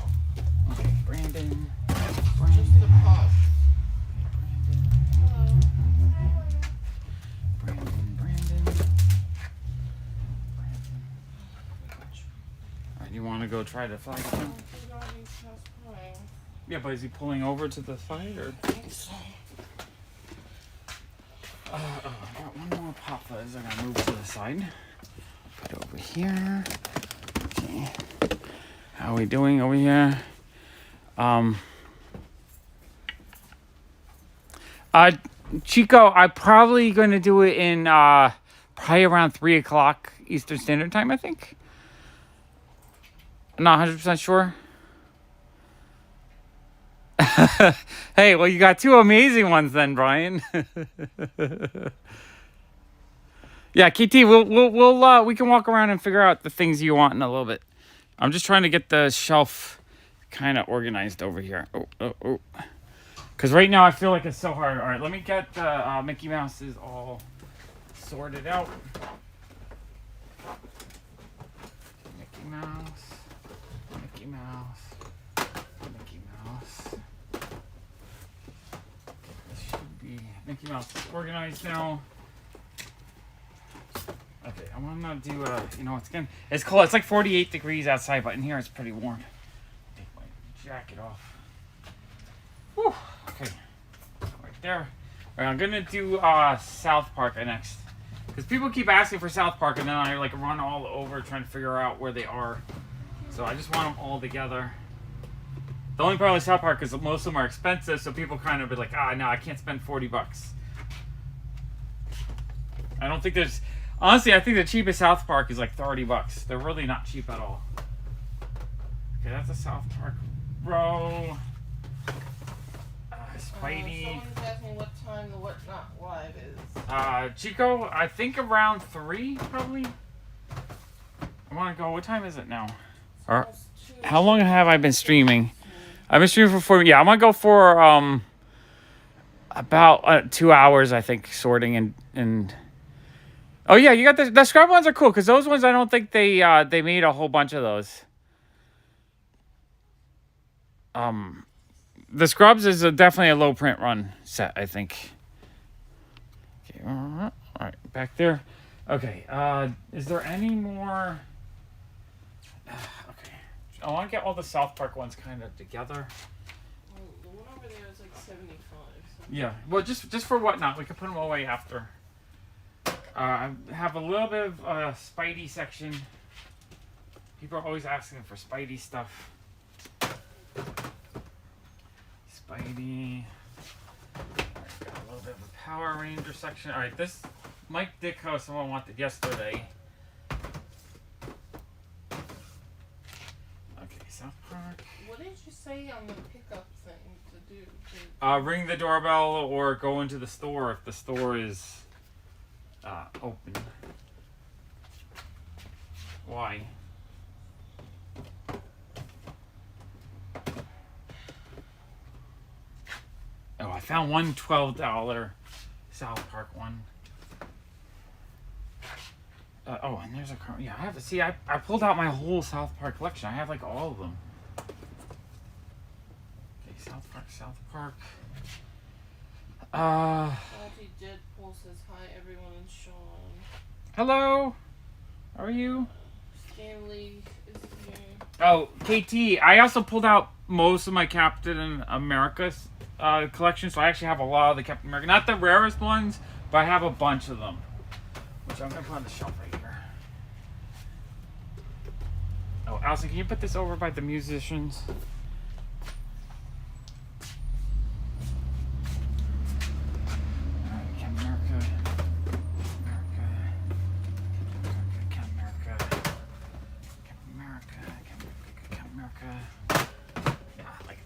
Okay, Brandon. Just the pot. Hello. Brandon. Alright, you want to go try to flag him? Yeah, but is he pulling over to the side or? I think so. I got one more PopFuzz. I gotta move to the side. Put it over here. Okay. How are we doing over here? Chico, I'm probably going to do it in probably around 3 o'clock Eastern Standard Time, I think. I'm not 100% sure. Hey, well, you got 2 amazing ones then, Brian. Yeah, KT, we can walk around and figure out the things you want in a little bit. I'm just trying to get the shelf kind of organized over here. Oh. Because right now I feel like it's so hard. All right, let me get the Mickey Mouse's all sorted out. Mickey Mouse. This should be Mickey Mouse organized now. Okay, I want to do it's cold. It's like 48 degrees outside, but in here it's pretty warm. Take my jacket off. Whew. Okay, right there. All right, I'm gonna do South Park next, because people keep asking for South Park, and then I like run all over trying to figure out where they are. So I just want them all together. The only problem with South Park is that most of them are expensive, so people kind of be like, no, I can't spend $40. I don't think there's. Honestly, I think the cheapest South Park is like $30. They're really not cheap at all. Okay, that's a South Park row. Spidey. Someone's asking what time the Whatnot Live is. Chico, I think around 3, probably. I want to go. What time is it now? How long have I been streaming? I've been streaming for 4. Yeah, I'm gonna go for about 2 hours, I think, sorting and. Oh yeah, you got the scrub ones are cool because those ones I don't think they made a whole bunch of those. The scrubs is definitely a low print run set, I think. Okay, all right, back there. Okay, is there any more? Okay, I want to get all the South Park ones kind of together. Well, the one over there is like 75. So. Yeah, well, just for whatnot, we can put them away after. I have a little bit of Spidey section. People are always asking for Spidey stuff. Spidey. Alright, got a little bit of a Power Ranger section. Alright, this Mike Ditko someone wanted yesterday. Okay, South Park. What did you say on the pickup thing to do? Ring the doorbell or go into the store if the store is open. Why? Oh, I found one $12 South Park one. Oh, and there's a car. Yeah, I have to see. I pulled out my whole South Park collection. I have like all of them. Okay, South Park. Salty Deadpool says hi everyone and Sean. Hello. How are you? Stanley is here. Oh, KT. I also pulled out most of my Captain America's collection, so I actually have a lot of the Captain America. Not the rarest ones, but I have a bunch of them, which I'm gonna put on the shelf right here. Oh, Allison, can you put this over by the musicians?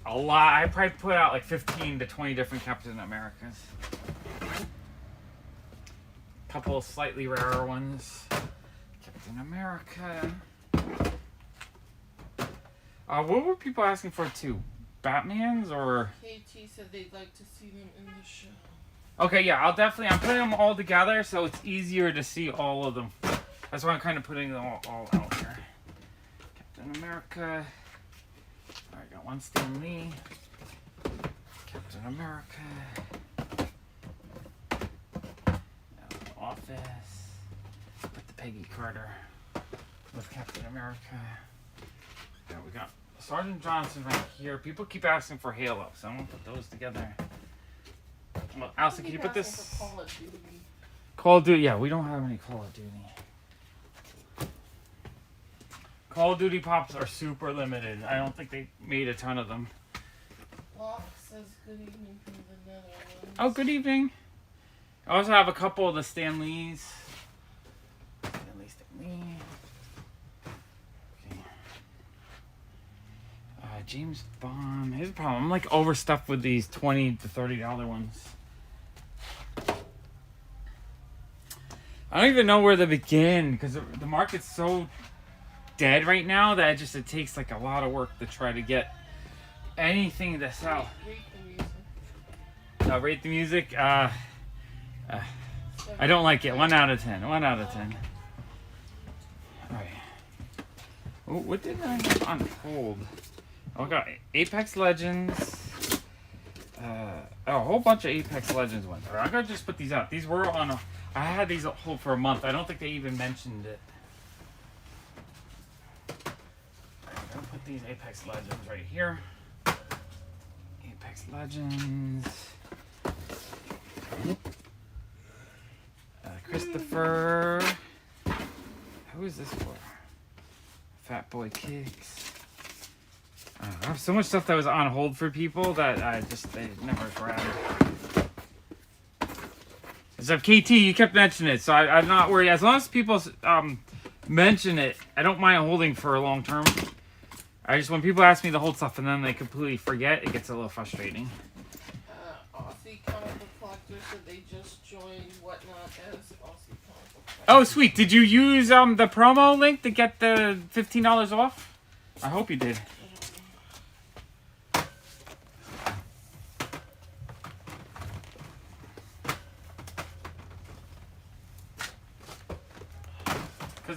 A lot. I probably put out like 15 to 20 different Captain Americas. Couple of slightly rarer ones. Captain America. What were people asking for too? Batman's or? KT said they'd like to see them in the show. Okay, yeah, I'm putting them all together so it's easier to see all of them. That's why I'm kind of putting them all out here. Captain America. Alright, got one Stan Lee. Captain America. Office. Put the Peggy Carter with Captain America. Yeah, we got Sergeant Johnson right here. People keep asking for Halo, so I'm gonna put those together. Well, Allison, can you put this? Call of Duty. Call of Duty. Yeah, we don't have any Call of Duty. Call of Duty Pops are super limited. I don't think they made a ton of them. Locke says good evening from the Netherlands. Oh, good evening. I also have a couple of the Stan Lees. Stan Lee. Okay. James Bond. Here's the problem. I'm like overstuffed with these $20 to $30 ones. I don't even know where to begin because the market's so dead right now that it takes like a lot of work to try to get anything to sell. Rate the music. I don't like it. 1 out of 10. 1 out of 10. All right. Oh, what did I have on hold? Oh, I got Apex Legends. A whole bunch of Apex Legends ones. All right, I'm gonna just put these out. These were on. I had these on hold for a month. I don't think they even mentioned it. I'm gonna put these Apex Legends right here. Apex Legends. Christopher. Who is this for? Fat Boy Kicks. I have so much stuff that was on hold for people that they never grabbed. Except KT, you kept mentioning it, so I'm not worried. As long as people mention it, I don't mind holding for a long term. When people ask me to hold stuff and then they completely forget, it gets a little frustrating. Aussie Comic Book Collector said they just joined Whatnot as Aussie Comic Book Collector. Oh, sweet. Did you use the promo link to get the $15 off? I hope you did.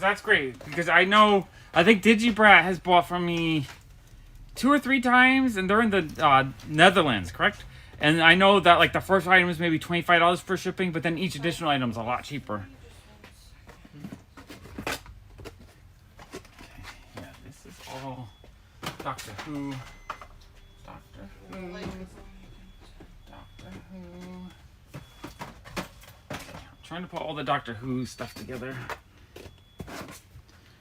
that's great. Because I think Digibrat has bought from me 2 or 3 times, and they're in the Netherlands, correct? And I know that like the first item is maybe $25 for shipping, but then each additional item is a lot cheaper. Okay, yeah, this is all Doctor Who. Doctor Who. Doctor Who. I'm trying to put all the Doctor Who stuff together.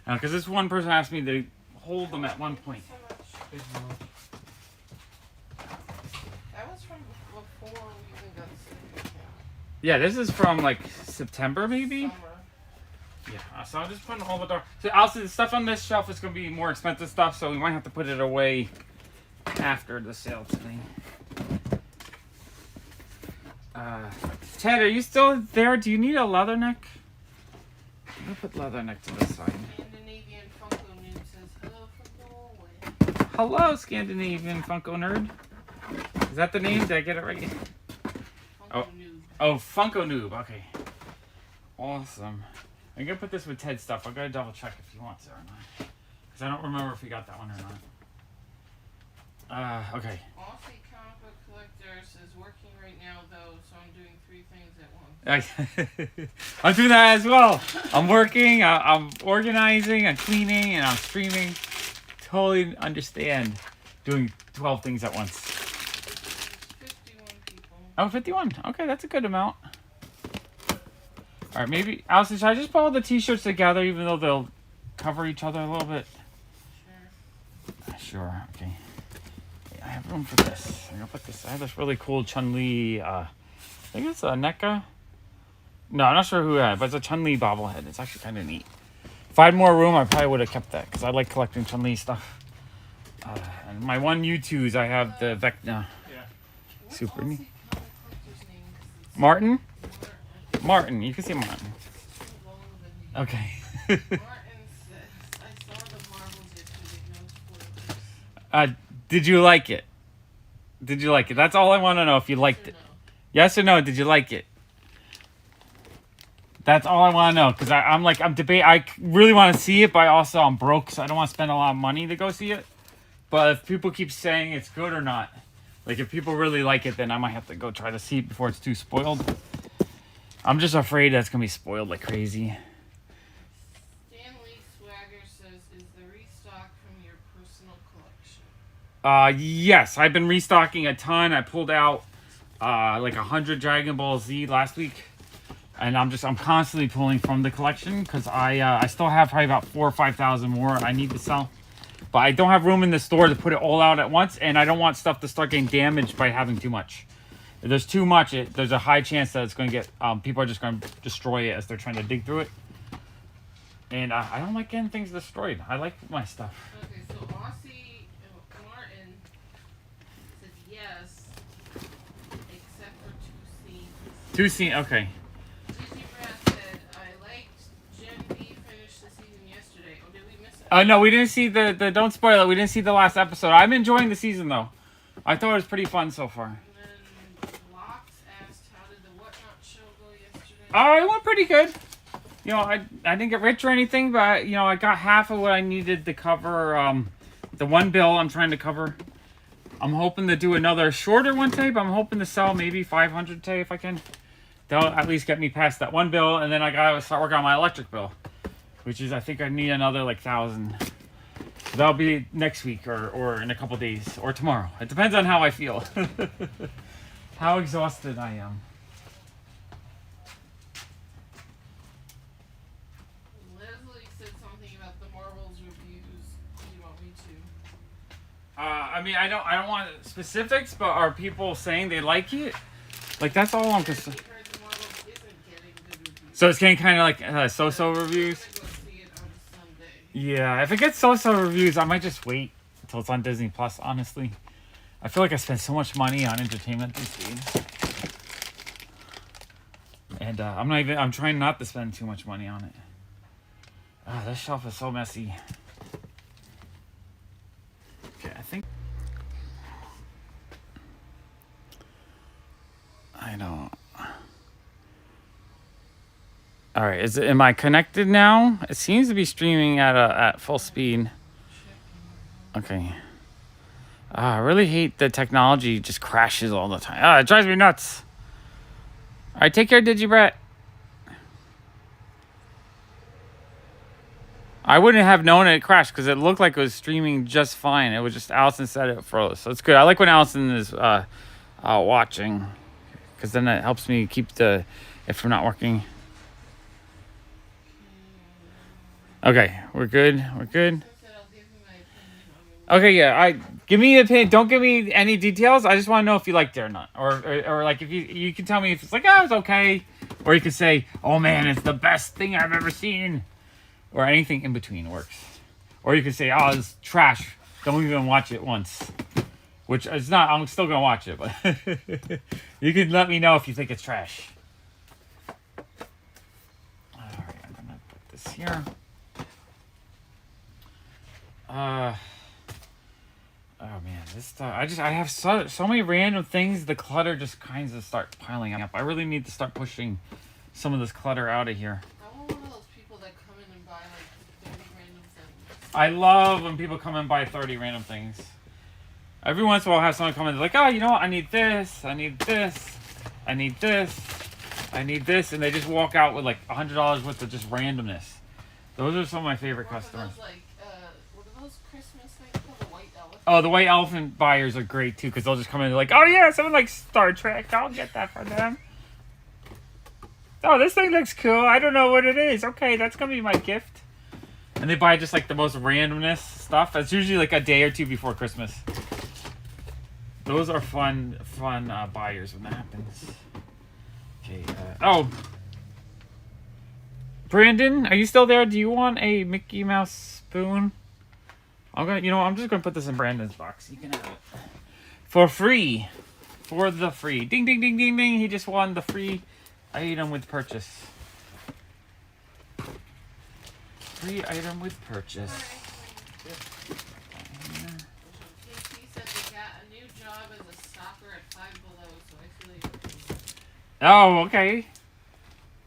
Because this one person asked me to hold them at one point. That was from before we even got sick. Yeah, this is from like September maybe. Summer. Yeah, so I'm just putting all the dark. So also the stuff on this shelf is gonna be more expensive stuff, so we might have to put it away after the sale today. Ted, are you still there? Do you need a leatherneck? I'm gonna put leatherneck to this side. Scandinavian Funko Noob says hello from Norway. Hello, Scandinavian Funko Nerd. Is that the name? Did I get it right? Funko Noob. Oh, Funko Noob. Okay. Awesome. I'm gonna put this with Ted's stuff. I gotta double check if he wants it or not, because I don't remember if he got that one or not. Okay. Aussie comic book collector says working right now though, so I'm doing 3 things at once. I'm doing that as well. I'm working, I'm organizing, I'm cleaning, and I'm streaming. Totally understand doing 12 things at once. 51 people. Oh, 51. Okay, that's a good amount. All right, maybe, Allison, should I just put all the t-shirts together even though they'll cover each other a little bit? Sure. Sure, okay. I have room for this. I'm gonna put this, I have this really cool Chun-Li, I think it's a NECA. No, I'm not sure who had it, but it's a Chun-Li bobblehead. It's actually kind of neat. If I had more room, I probably would have kept that, because I like collecting Chun-Li stuff. And my one U2s, I have the Vecna. Yeah. Super neat. Aussie comic collector's name? 'Cause it's Martin? Martin, you can say Martin. too long of a name. Okay. Martin says, I saw the Marvels yesterday, no spoilers. Did you like it? Did you like it? That's all I want to know, if you liked it. No. Yes or no, did you like it? That's all I want to know, because I'm debating. I really want to see it, but I'm broke, so I don't want to spend a lot of money to go see it. But if people keep saying it's good or not, like if people really like it, then I might have to go try to see it before it's too spoiled. I'm just afraid that's going to be spoiled like crazy. Stanley Swagger says, is the restock from your personal collection? Yes, I've been restocking a ton. I pulled out like 100 Dragon Ball Z last week. And I'm constantly pulling from the collection because I still have probably about 4,000 or 5,000 more I need to sell. But I don't have room in the store to put it all out at once, and I don't want stuff to start getting damaged by having too much. If there's too much, there's a high chance that it's going to get, people are just going to destroy it as they're trying to dig through it. And I don't like getting things destroyed. I like my stuff. Okay, so Aussie Martin said yes, except for 2 scenes. 2 scenes, okay. Gigi Brad said, I liked Gen B finished the season yesterday. Oh, did we miss it? No, we didn't see the don't spoil it. We didn't see the last episode. I'm enjoying the season, though. I thought it was pretty fun so far. And then Locks asked, how did the Whatnot show go yesterday? Oh, it went pretty good. You know, I didn't get rich or anything, but, you know, I got half of what I needed to cover the one bill I'm trying to cover. I'm hoping to do another shorter one today, but I'm hoping to sell maybe 500 today if I can. That'll at least get me past that one bill, and then I gotta start working on my electric bill, which is, I think I need another like 1,000. So that'll be next week or in a couple days or tomorrow. It depends on how I feel. How exhausted I am. Leslie said something about the Marvels reviews. Do you want me to? I mean, I don't want specifics, but are people saying they like it? Like, that's all I'm concerned. We heard the Marvels isn't getting good reviews. So it's getting kind of like so-so reviews. I'm gonna go see it on Sunday. Yeah, if it gets so-so reviews, I might just wait until it's on Disney Plus. Honestly, I feel like I spend so much money on entertainment these days, and I'm trying not to spend too much money on it. This shelf is so messy. Okay, I think I don't. All right, am I connected now? It seems to be streaming at full speed. Okay. I really hate the technology just crashes all the time. It drives me nuts. All right, take care, Digibrat. I wouldn't have known it crashed because it looked like it was streaming just fine. It was just Allison said it froze, so it's good. I like when Allison is watching, because then it helps me keep if I'm not working. Okay, we're good. We're good. Okay, yeah. Give me an opinion. Don't give me any details. I just want to know if you liked it or not, or like if you can tell me if it's like, oh, it's okay, or you can say, oh man, it's the best thing I've ever seen, or anything in between works, or you can say, oh, it's trash. Don't even watch it once, which it's not. I'm still gonna watch it, but you can let me know if you think it's trash. All right, I'm gonna put this here. Oh man, this stuff. I have so many random things. The clutter just kind of start piling up. I really need to start pushing some of this clutter out of here. I'm one of those people that come in and buy like 30 random things. I love when people come and buy 30 random things. Every once in a while, I'll have someone come in like, oh, you know what? I need this. I need this. I need this. I need this, and they just walk out with like $100 worth of just randomness. Those are some of my favorite customers. Those, like, what are those Christmas things called? The white elephant? Oh, the white elephant buyers are great too, because they'll just come in and like, oh yeah, someone likes Star Trek. I'll get that for them. Oh, this thing looks cool. I don't know what it is. Okay, that's gonna be my gift. And they buy just like the most randomness stuff. It's usually like a day or two before Christmas. Those are fun buyers when that happens. Okay. Oh, Brandon, are you still there? Do you want a Mickey Mouse spoon? I'm just gonna put this in Brandon's box. You can have it for free, for the free. Ding, ding, ding, ding, ding. He just won the free item with purchase. Free item with purchase. He said they got a new job as a stopper at Five Below, so I feel like. Oh, okay.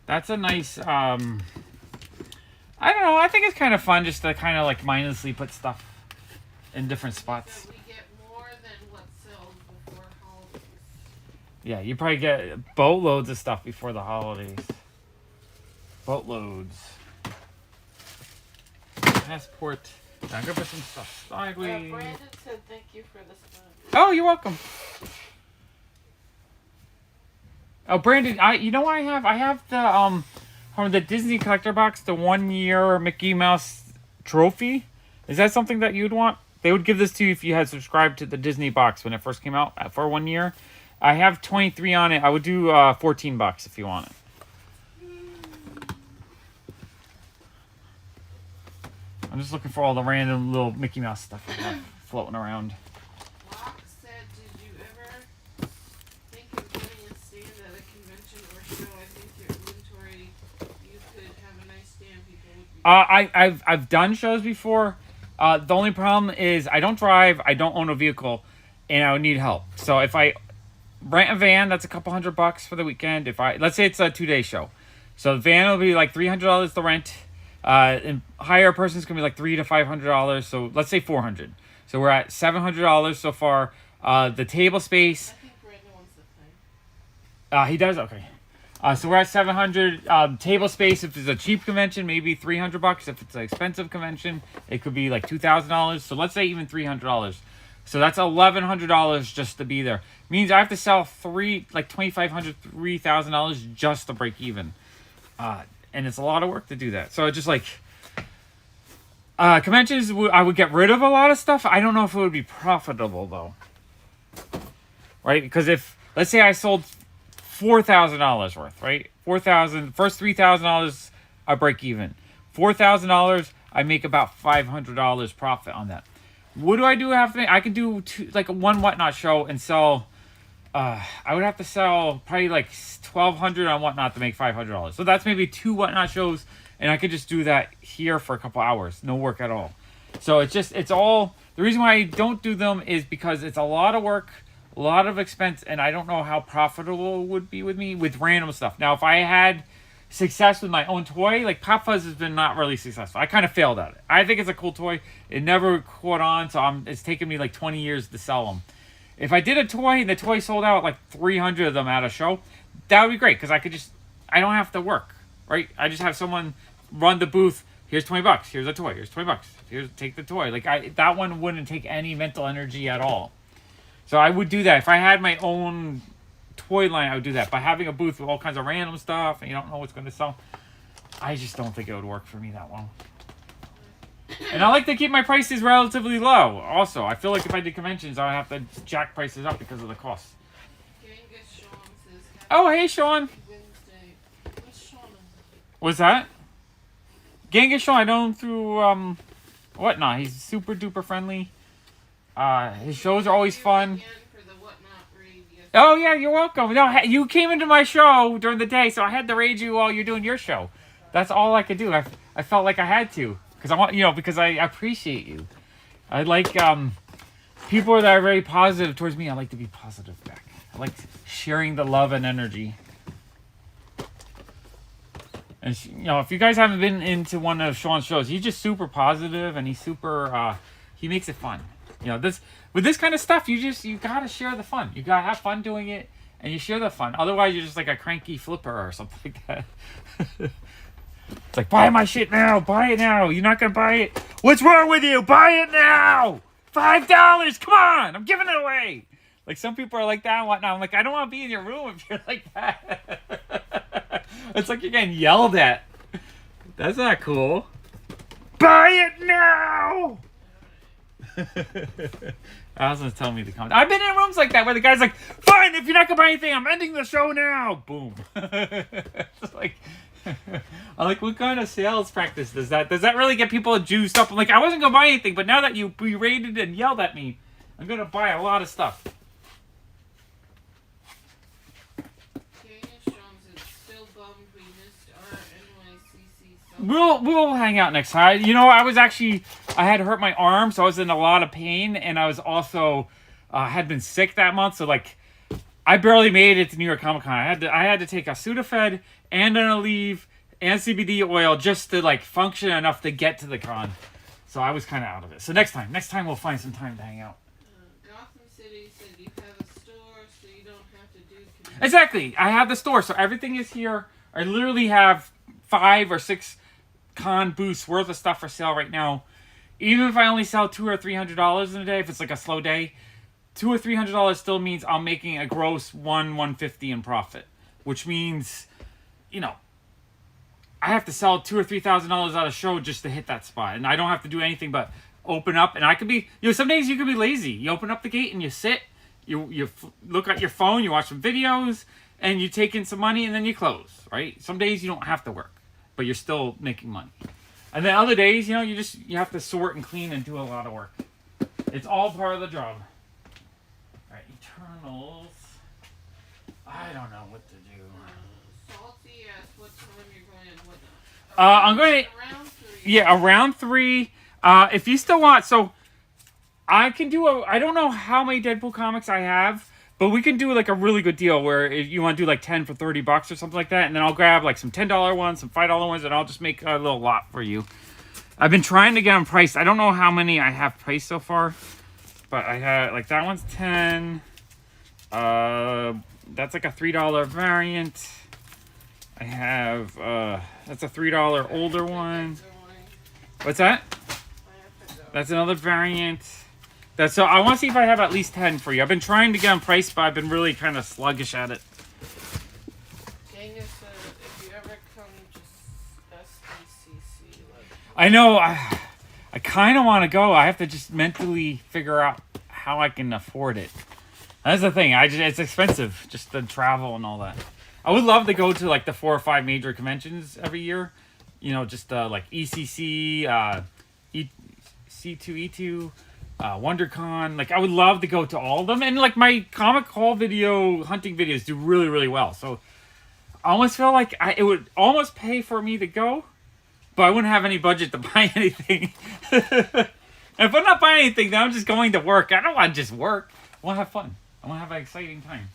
That's a nice. I don't know. I think it's kind of fun just to kind of like mindlessly put stuff in different spots. So we get more than what sells before holidays. Yeah, you probably get boatloads of stuff before the holidays. Boatloads. Passport. I'm gonna put some stuff sideways. Brandon said thank you for the spoon. Oh, you're welcome. Oh, Brandon, you know what I have? I have the from the Disney collector box, the 1 year Mickey Mouse trophy. Is that something that you'd want? They would give this to you if you had subscribed to the Disney box when it first came out for 1 year. I have 23 on it. I would do $14 if you want it. I'm just looking for all the random little Mickey Mouse stuff I have floating around. Locke said, did you ever think of getting a stand at a convention or show? I think your inventory, you could have a nice stand. People would be I've done shows before. The only problem is I don't drive, I don't own a vehicle, and I would need help. So if I rent a van, that's a couple $100 for the weekend. Let's say it's a 2-day show, so the van will be like $300 to rent. And hire a person's gonna be like $300 to $500. So let's say $400. So we're at $700 so far. The table space. I think Brandon wants the thing. He does. Okay. So we're at $700. Table space. If it's a cheap convention, maybe $300. If it's an expensive convention, it could be like $2,000. So let's say even $300. So that's $1,100 just to be there. Means I have to sell $2,500, $3,000 just to break even. And it's a lot of work to do that. So it's just like conventions, I would get rid of a lot of stuff. I don't know if it would be profitable though, right? Because if let's say I sold $4,000 worth, right? First $3,000 I break even. $4,000 I make about $500 profit on that. What do I do after? I could do one Whatnot show and sell. I would have to sell probably like $1,200 on Whatnot to make $500. So that's maybe 2 Whatnot shows, and I could just do that here for a couple hours, no work at all. So it's all. The reason why I don't do them is because it's a lot of work, a lot of expense, and I don't know how profitable it would be with me with random stuff. Now, if I had success with my own toy. Like PopFuzz has been not really successful. I kind of failed at it. I think it's a cool toy. It never caught on, so it's taken me like 20 years to sell them. If I did a toy and the toy sold out like 300 of them at a show, that would be great because I don't have to work, right? I just have someone run the booth. Here's $20. Here's a toy. Here's $20. Take the toy. Like that one wouldn't take any mental energy at all. So I would do that if I had my own toy line. I would do that. By having a booth with all kinds of random stuff and you don't know what's going to sell, I just don't think it would work for me that well. And I like to keep my prices relatively low. Also, I feel like if I did conventions, I would have to jack prices up because of the cost. Oh, hey, Sean. What's that? Genghis Sean, I know him through Whatnot. He's super duper friendly. His shows are always fun. Oh yeah, you're welcome. No, you came into my show during the day, so I had to raid you while you're doing your show. That's all I could do. I felt like I had to because I appreciate you. I like people that are very positive towards me. I like to be positive back. I like sharing the love and energy. And if you guys haven't been into one of Sean's shows, he's just super positive and he's super. He makes it fun. With this kind of stuff, you gotta share the fun. You gotta have fun doing it, and you share the fun. Otherwise, you're just like a cranky flipper or something like that. It's like, buy my shit now, buy it now. You're not gonna buy it. What's wrong with you? Buy it now. $5. Come on, I'm giving it away. Like some people are like that and whatnot. I'm like, I don't want to be in your room if you're like that. It's like you're getting yelled at. That's not cool. Buy it now. Allison's telling me to come. I've been in rooms like that where the guy's like, fine, if you're not gonna buy anything, I'm ending the show now. Boom. It's like, I'm like, what kind of sales practice does that really get people juiced up? I'm like, I wasn't gonna buy anything, but now that you berated and yelled at me, I'm gonna buy a lot of stuff. We'll hang out next time. I had hurt my arm, so I was in a lot of pain, and I was also had been sick that month, so like I barely made it to New York Comic Con. I had to take a Sudafed and an Aleve and CBD oil just to like function enough to get to the con. So I was kind of out of it. So next time we'll find some time to hang out. Gotham City said you have a store, so you don't have to do conventions. Exactly. I have the store, so everything is here. I literally have 5 or 6 con booths worth of stuff for sale right now. Even if I only sell $200 or $300 in a day, if it's like a slow day, $200 or $300 still means I'm making a gross $150 in profit, which means, I have to sell $2,000 or $3,000 at a show just to hit that spot, and I don't have to do anything but open up. And I could be, some days you could be lazy. You open up the gate and you sit, you look at your phone, you watch some videos, and you take in some money, and then you close. Right? Some days you don't have to work, but you're still making money. And then other days, you have to sort and clean and do a lot of work. It's all part of the job. All right, Eternals. I don't know what to do. Salty asked what time you're going and whatnot. I'm going to... Around 3. Yeah, around 3. If you still want... So, I can do I don't know how many Deadpool comics I have, but we can do like a really good deal where if you want to do like 10 for $30 or something like that, and then I'll grab like some $10 ones, some $5 ones, and I'll just make a little lot for you. I've been trying to get them priced. I don't know how many I have priced so far, but I had like that one's 10. That's like a $3 variant. I have that's a $3 older one. What's that? That's another variant. So I want to see if I have at least 10 for you. I've been trying to get them priced, but I've been really kind of sluggish at it. Daniel said, if you ever come, just SDCC. I know. I kind of want to go. I have to just mentally figure out how I can afford it. That's the thing. It's expensive, just the travel and all that. I would love to go to like the 4 or 5 major conventions every year. Just like ECC, C2E2. WonderCon, like I would love to go to all of them, and like my comic haul hunting videos do really, really well. So I almost feel like it would almost pay for me to go, but I wouldn't have any budget to buy anything. If I'm not buying anything, then I'm just going to work. I don't want to just work. I want to have fun. I want to have an exciting time.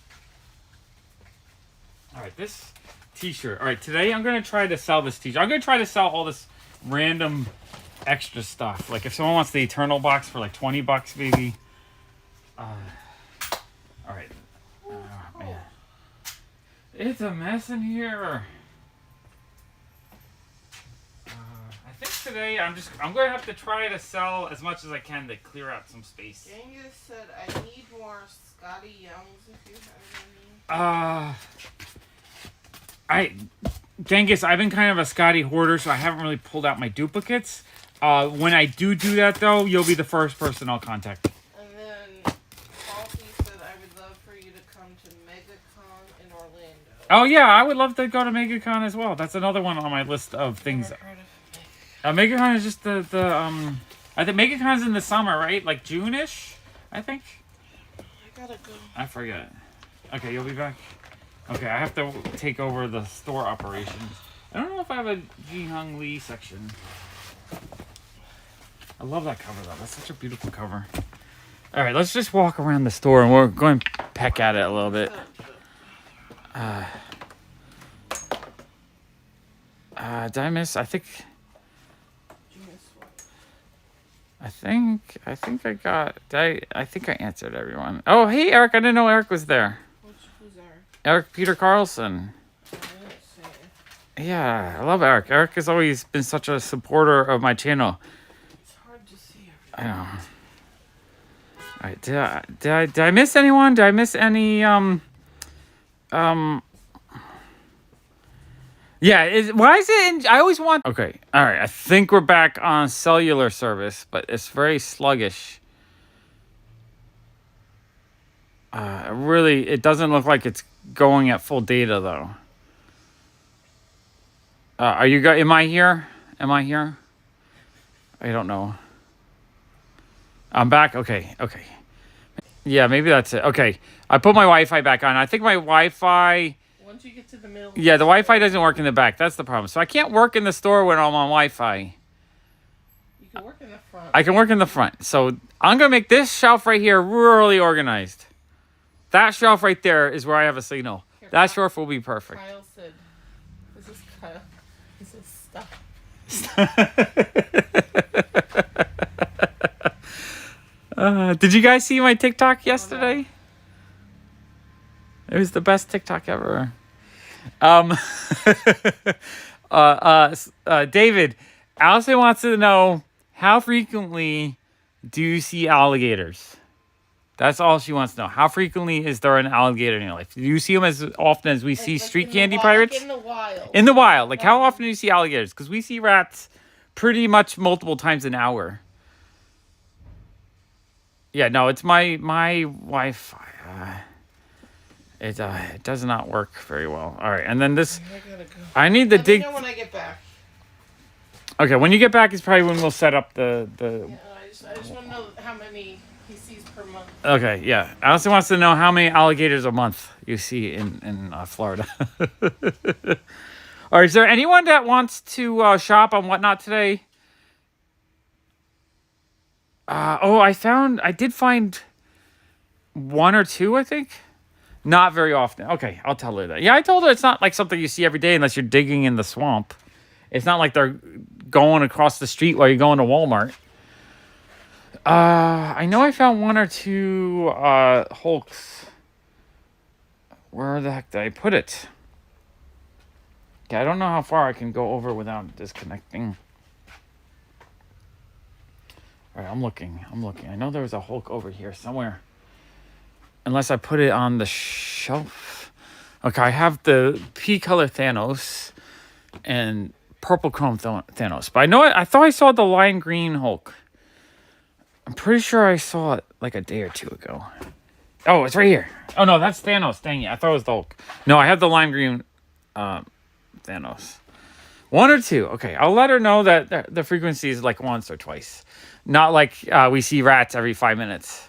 All right, this T-shirt. All right, today I'm gonna try to sell this T-shirt. I'm gonna try to sell all this random extra stuff. Like if someone wants the Eternal box for like $20, maybe. All right. Oh, man. It's a mess in here. I think today I'm gonna have to try to sell as much as I can to clear out some space. Genghis said I need more Scotty Youngs if you have any. Genghis, I've been kind of a Scotty hoarder, so I haven't really pulled out my duplicates. When I do that, though, you'll be the first person I'll contact. And then Paulty said I would love for you to come to MegaCon in Orlando. Oh, yeah, I would love to go to MegaCon as well. That's another one on my list of things. Never heard of MegaCon is just I think MegaCon's in the summer, right? Like June-ish, I think? I gotta go. I forget. Okay, you'll be back? Okay, I have to take over the store operations. I don't know if I have a Ji Hung Lee section. I love that cover, though. That's such a beautiful cover. All right, let's just walk around the store, and we're going to peck at it a little bit. Did I miss? I think I got. I think I answered everyone. Oh, hey, Eric. I didn't know Eric was there. Who's Eric? Eric Peter Carlson. I didn't see it. Yeah, I love Eric. Eric has always been such a supporter of my channel. It's hard to see I know. All right, did I miss anyone? Did I miss any Yeah, why is it I always want... Okay, all right. I think we're back on cellular service, but it's very sluggish. Really, it doesn't look like it's going at full data, though. Are you guys... Am I here? Am I here? I don't know. I'm back? Okay. Yeah, maybe that's it. Okay, I put my Wi-Fi back on. I think my Wi-Fi... Once you get to the middle. Yeah, the Wi-Fi doesn't work in the back. That's the problem. So I can't work in the store when I'm on Wi-Fi. You can work in the front. I can work in the front. So I'm going to make this shelf right here really organized. That shelf right there is where I have a signal. That shelf will be perfect. Kyle said, this is Kyle. He says, stop. Did you guys see my TikTok yesterday? It was the best TikTok ever. David, Allison wants to know, how frequently do you see alligators? That's all she wants to know. How frequently is there an alligator in your life? Do you see them as often as we see street candy pirates? Like in the wild. In the wild. Like, how often do you see alligators? Because we see rats pretty much multiple times an hour. Yeah, no, it's my Wi-Fi. It does not work very well. All right, and then this... I gotta go. I need the Let me dig... know when I get back. Okay, when you get back is probably when we'll set up the... Yeah, I just want to know how many he sees per month. Okay, yeah. Allison wants to know how many alligators a month you see in Florida. All right, is there anyone that wants to shop on Whatnot today? I did find one or two, I think. Not very often. Okay, I'll tell her that. Yeah, I told her it's not like something you see every day unless you're digging in the swamp. It's not like they're going across the street while you're going to Walmart. I know I found one or two Hulks. Where the heck did I put it? Okay, I don't know how far I can go over without disconnecting. All right, I'm looking. I know there was a Hulk over here somewhere. Unless I put it on the shelf. Okay, I have the P-color Thanos and purple chrome Thanos. But I thought I saw the lime green Hulk. I'm pretty sure I saw it like a day or two ago. Oh, it's right here. Oh, no, that's Thanos. Dang it. I thought it was the Hulk. No, I have the lime green Thanos. One or two. Okay, I'll let her know that the frequency is like once or twice. Not like we see rats every 5 minutes.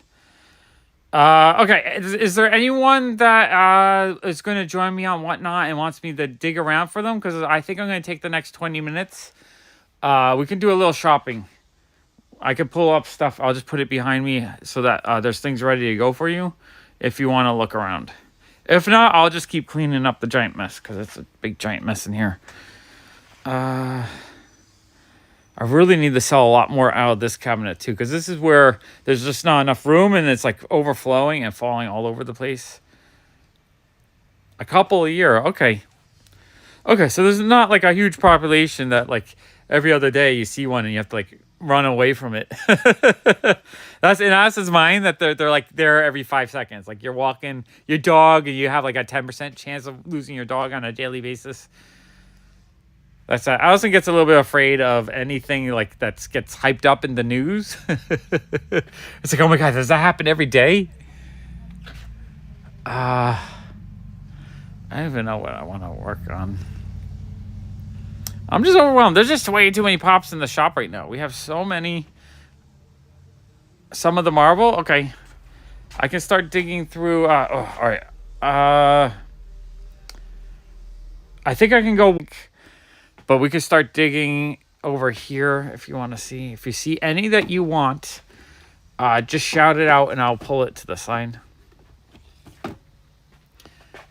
Okay, is there anyone that is going to join me on Whatnot and wants me to dig around for them? Because I think I'm going to take the next 20 minutes. We can do a little shopping. I could pull up stuff. I'll just put it behind me so that there's things ready to go for you if you want to look around. If not, I'll just keep cleaning up the giant mess because it's a big giant mess in here. I really need to sell a lot more out of this cabinet too, because this is where there's just not enough room and it's like overflowing and falling all over the place. A couple a year. Okay. Okay, so there's not like a huge population that like every other day you see one and you have to like run away from it. That's in Alice's mind that they're like there every 5 seconds. Like you're walking your dog and you have like a 10% chance of losing your dog on a daily basis. That's Allison gets a little bit afraid of anything like that gets hyped up in the news. It's like, oh my God, does that happen every day? I don't even know what I want to work on. I'm just overwhelmed. There's just way too many pops in the shop right now. We have so many. Some of the marble. Okay. I can start digging through. All right. I think I can go. But we could start digging over here if you want to see. If you see any that you want, just shout it out and I'll pull it to the side.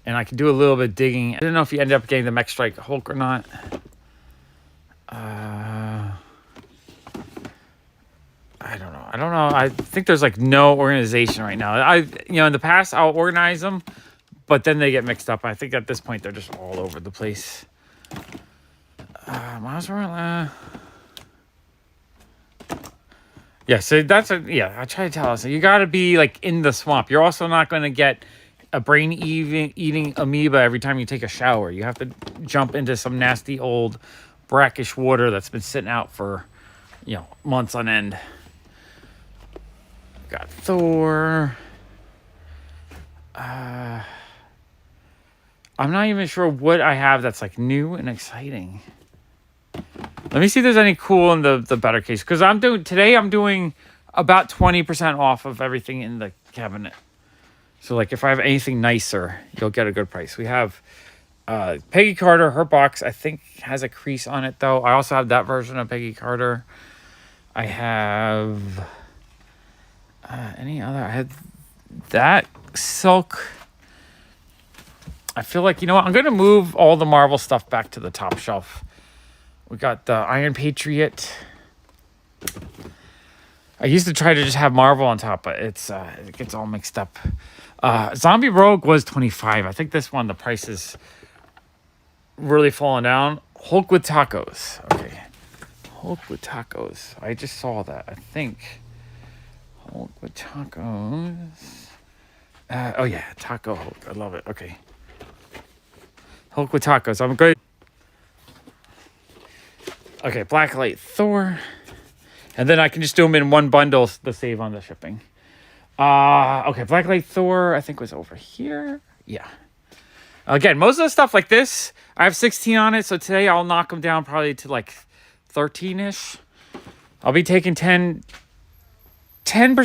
And I can do a little bit of digging. I don't know if you end up getting the Mech Strike Hulk or not. I don't know. I think there's like no organization right now. In the past I'll organize them, but then they get mixed up. I think at this point they're just all over the place. Yeah, so that's I try to tell us. You got to be like in the swamp. You're also not going to get a brain eating amoeba every time you take a shower. You have to jump into some nasty old brackish water that's been sitting out for, months on end. Got Thor. I'm not even sure what I have that's like new and exciting. Let me see if there's any cool in the better case. Because I'm doing about 20% off of everything in the cabinet. So like if I have anything nicer, you'll get a good price. We have Peggy Carter. Her box, I think, has a crease on it, though. I also have that version of Peggy Carter. I have... any other? I had that silk. I feel like, I'm going to move all the Marvel stuff back to the top shelf. We got the Iron Patriot. I used to try to just have Marvel on top, but it gets all mixed up. Zombie Rogue was $25. I think this one, the price is really falling down. Hulk with tacos. Okay. Hulk with tacos. I just saw that, I think. Hulk with tacos. Oh, yeah. Taco Hulk. I love it. Okay. Hulk with tacos. I'm good. Okay. Blacklight Thor. And then I can just do them in one bundle to save on the shipping. Okay. Blacklight Thor, I think was over here. Yeah. Again, most of the stuff like this, I have 16 on it. So today I'll knock them down probably to like 13-ish. I'll be taking 10%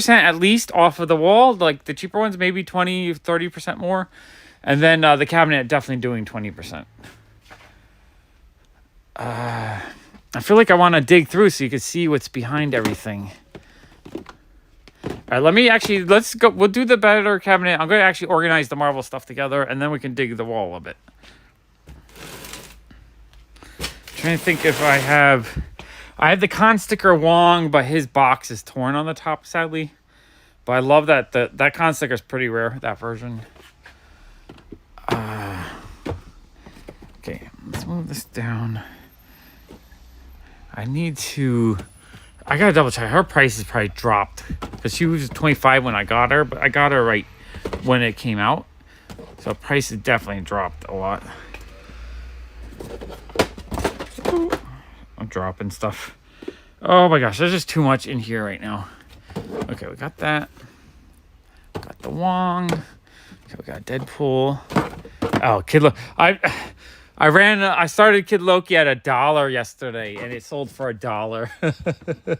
at least off of the wall. Like the cheaper ones, maybe 20, 30% more. And then the cabinet definitely doing 20%. I feel like I want to dig through so you can see what's behind everything. All right, let's go. We'll do the better cabinet. I'm going to actually organize the Marvel stuff together, and then we can dig the wall a bit. Trying to think if I have the Con Sticker Wong, but his box is torn on the top, sadly. But I love that that Con Sticker is pretty rare, that version. Okay, let's move this down. I gotta double check. Her price is probably dropped because she was 25 when I got her, but I got her right when it came out. So price has definitely dropped a lot. I'm dropping stuff. Oh my gosh, there's just too much in here right now. Okay, we got that. Got the Wong. Okay, we got Deadpool. Oh, Kid Loki. I started Kid Loki at $1 yesterday, and it sold for $1.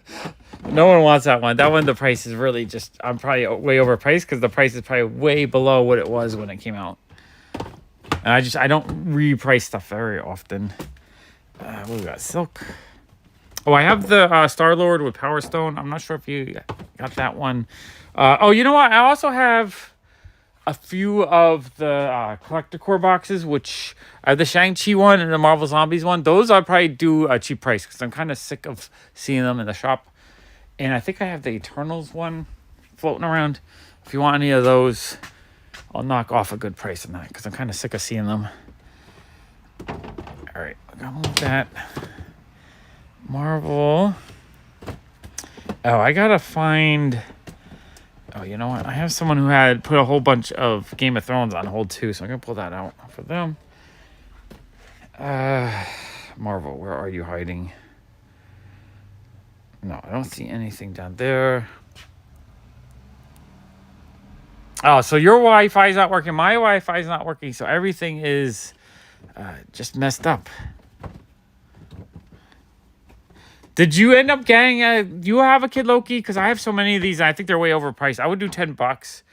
No one wants that one. That one, the price is really just... I'm probably way overpriced because the price is probably way below what it was when it came out. And I don't reprice stuff very often. What we got? Silk. Oh, I have the Star-Lord with Power Stone. I'm not sure if you got that one. Oh, you know what? I also have a few of the collector core boxes, which I have the Shang-Chi one and the Marvel Zombies one. Those I'll probably do a cheap price because I'm kind of sick of seeing them in the shop. And I think I have the Eternals one floating around. If you want any of those, I'll knock off a good price on that because I'm kind of sick of seeing them. All right, I'm gonna move that. Marvel. Oh, I gotta find. Oh, you know what? I have someone who had put a whole bunch of Game of Thrones on hold too, so I'm gonna pull that out for them. Marvel, where are you hiding? No, I don't see anything down there. Oh, so your Wi-Fi is not working. My Wi-Fi is not working, so everything is just messed up. Did you end up getting do you have a Kid Loki? Because I have so many of these. I think they're way overpriced. I would do $10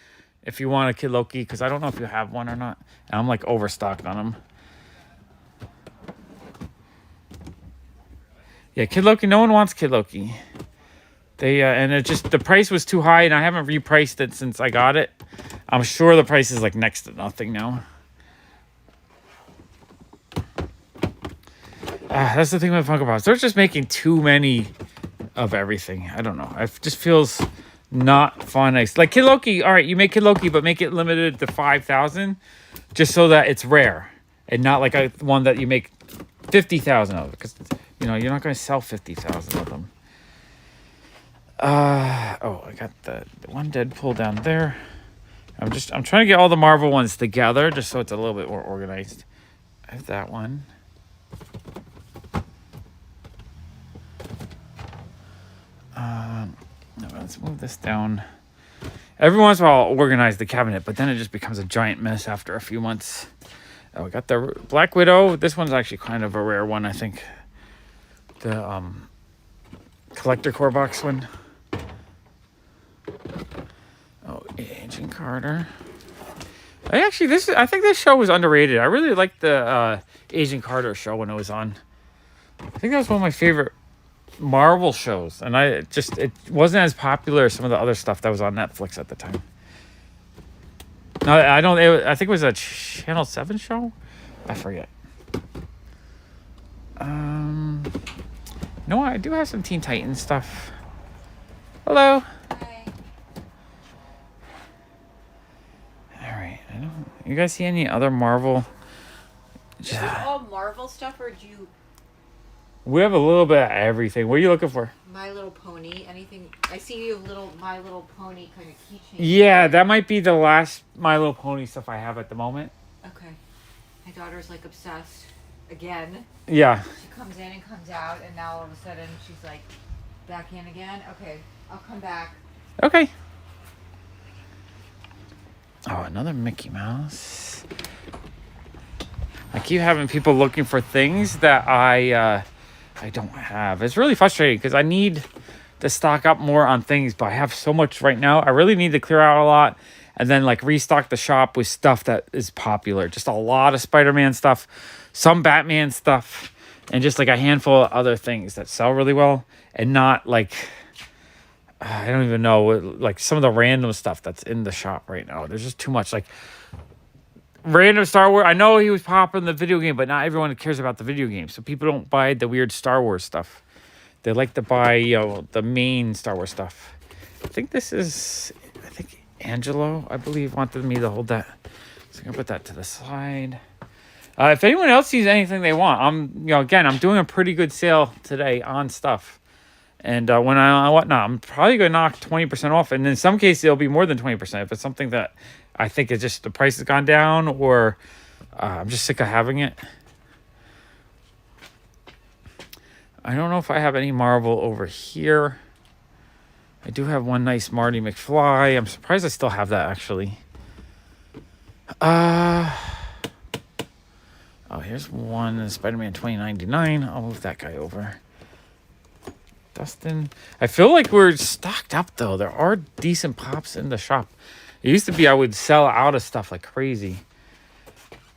if you want a Kid Loki, because I don't know if you have one or not. And I'm like overstocked on them. Yeah, Kid Loki. No one wants Kid Loki. They and it just the price was too high, and I haven't repriced it since I got it. I'm sure the price is like next to nothing now. That's the thing with Funko Pops. They're just making too many of everything. I don't know. It just feels not fun. Like Kid Loki. All right, you make Kid Loki, but make it limited to 5,000, just so that it's rare and not like one that you make 50,000 of. Because you know you're not going to sell 50,000 of them. Oh, I got the one Deadpool down there. I'm trying to get all the Marvel ones together just so it's a little bit more organized. I have that one. No, let's move this down. Every once in a while I'll organize the cabinet, but then it just becomes a giant mess after a few months. Oh, we got the Black Widow. This one's actually kind of a rare one, I think. The collector core box one. Oh, Agent Carter. I think this show was underrated. I really liked the Agent Carter show when it was on. I think that was one of my favorite Marvel shows, and it wasn't as popular as some of the other stuff that was on Netflix at the time. No, I think it was a Channel 7 show. I forget. No, I do have some Teen Titans stuff. Hello. Hi. All right. You guys see any other Marvel? Is this all Marvel stuff, or do you... We have a little bit of everything. What are you looking for? My Little Pony? Anything? I see you have My Little Pony kind of keychain. Yeah, that might be the last My Little Pony stuff I have at the moment. Okay. My daughter's like obsessed again. Yeah. She comes in and comes out, and now all of a sudden she's like back in again. Okay, I'll come back. Okay. Oh, another Mickey Mouse. I keep having people looking for things that I don't have. It's really frustrating because I need to stock up more on things, but I have so much right now. I really need to clear out a lot and then like restock the shop with stuff that is popular. Just a lot of Spider-Man stuff, some Batman stuff, and just like a handful of other things that sell really well, and not like I don't even know, like some of the random stuff that's in the shop right now. There's just too much like random Star Wars. I know he was popping the video game, but not everyone cares about the video game. So people don't buy the weird Star Wars stuff. They like to buy, the main Star Wars stuff. I think Angelo, I believe, wanted me to hold that. So I'm going to put that to the side. If anyone else sees anything they want, I'm doing a pretty good sale today on stuff. And I'm probably going to knock 20% off. And in some cases, it'll be more than 20% if it's something that I think it's just the price has gone down, or I'm just sick of having it. I don't know if I have any Marvel over here. I do have one nice Marty McFly. I'm surprised I still have that, actually. Oh, here's one Spider-Man 2099. I'll move that guy over. Dustin. I feel like we're stocked up, though. There are decent pops in the shop. It used to be I would sell out of stuff like crazy.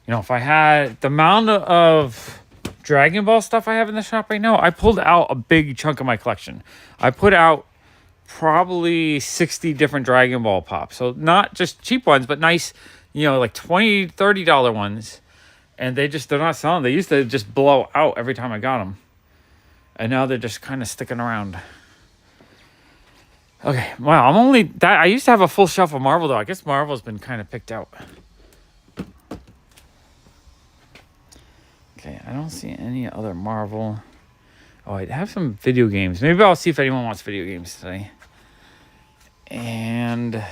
If I had the amount of Dragon Ball stuff I have in the shop right now, I pulled out a big chunk of my collection. I put out probably 60 different Dragon Ball pops. So not just cheap ones, but nice, like $20, $30 ones. And they're not selling. They used to just blow out every time I got them. And now they're just kind of sticking around. Okay, wow, I used to have a full shelf of Marvel, though. I guess Marvel's been kind of picked out. Okay, I don't see any other Marvel. Oh, I have some video games. Maybe I'll see if anyone wants video games today. And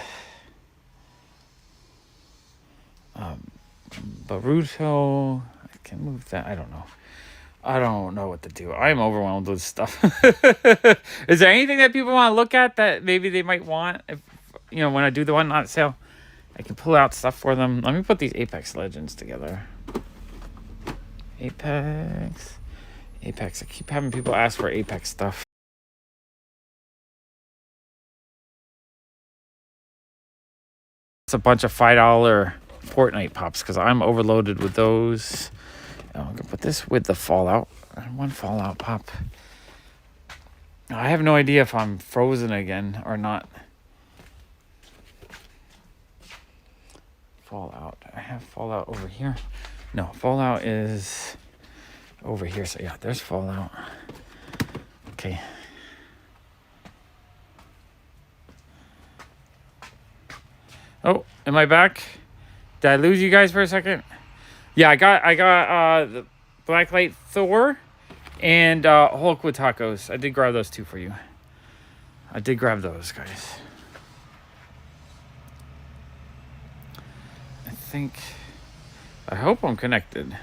Baruto. I can move that. I don't know. I don't know what to do. I'm overwhelmed with stuff. Is there anything that people want to look at that maybe they might want? If when I do the one not sale, I can pull out stuff for them. Let me put these Apex Legends together. Apex. I keep having people ask for Apex stuff. It's a bunch of $5 Fortnite pops because I'm overloaded with those. I'm going to put this with the Fallout. One Fallout pop. I have no idea if I'm frozen again or not. Fallout. I have Fallout over here. No, Fallout is over here. So yeah, there's Fallout. Okay. Oh, am I back? Did I lose you guys for a second? Yeah, I got the Blacklight Thor and Hulk with tacos. I did grab those two for you. I did grab those, guys. I hope I'm connected.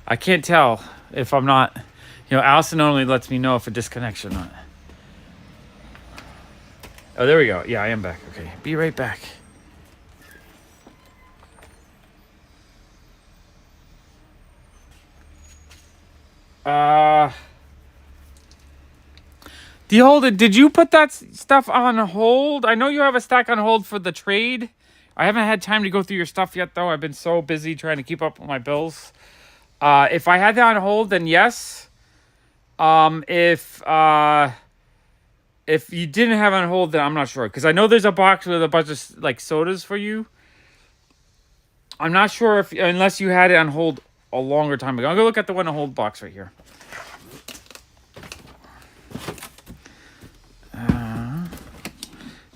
I can't tell if I'm not. Allison only lets me know if it disconnects or not. Oh, there we go. Yeah, I am back. Okay, be right back. Did you put that stuff on hold? I know you have a stack on hold for the trade. I haven't had time to go through your stuff yet, though. I've been so busy trying to keep up with my bills. If I had that on hold, then yes. If you didn't have it on hold, then I'm not sure. Because I know there's a box with a bunch of sodas for you. I'm not sure unless you had it on hold a longer time ago. I'll go look at the one on hold box right here.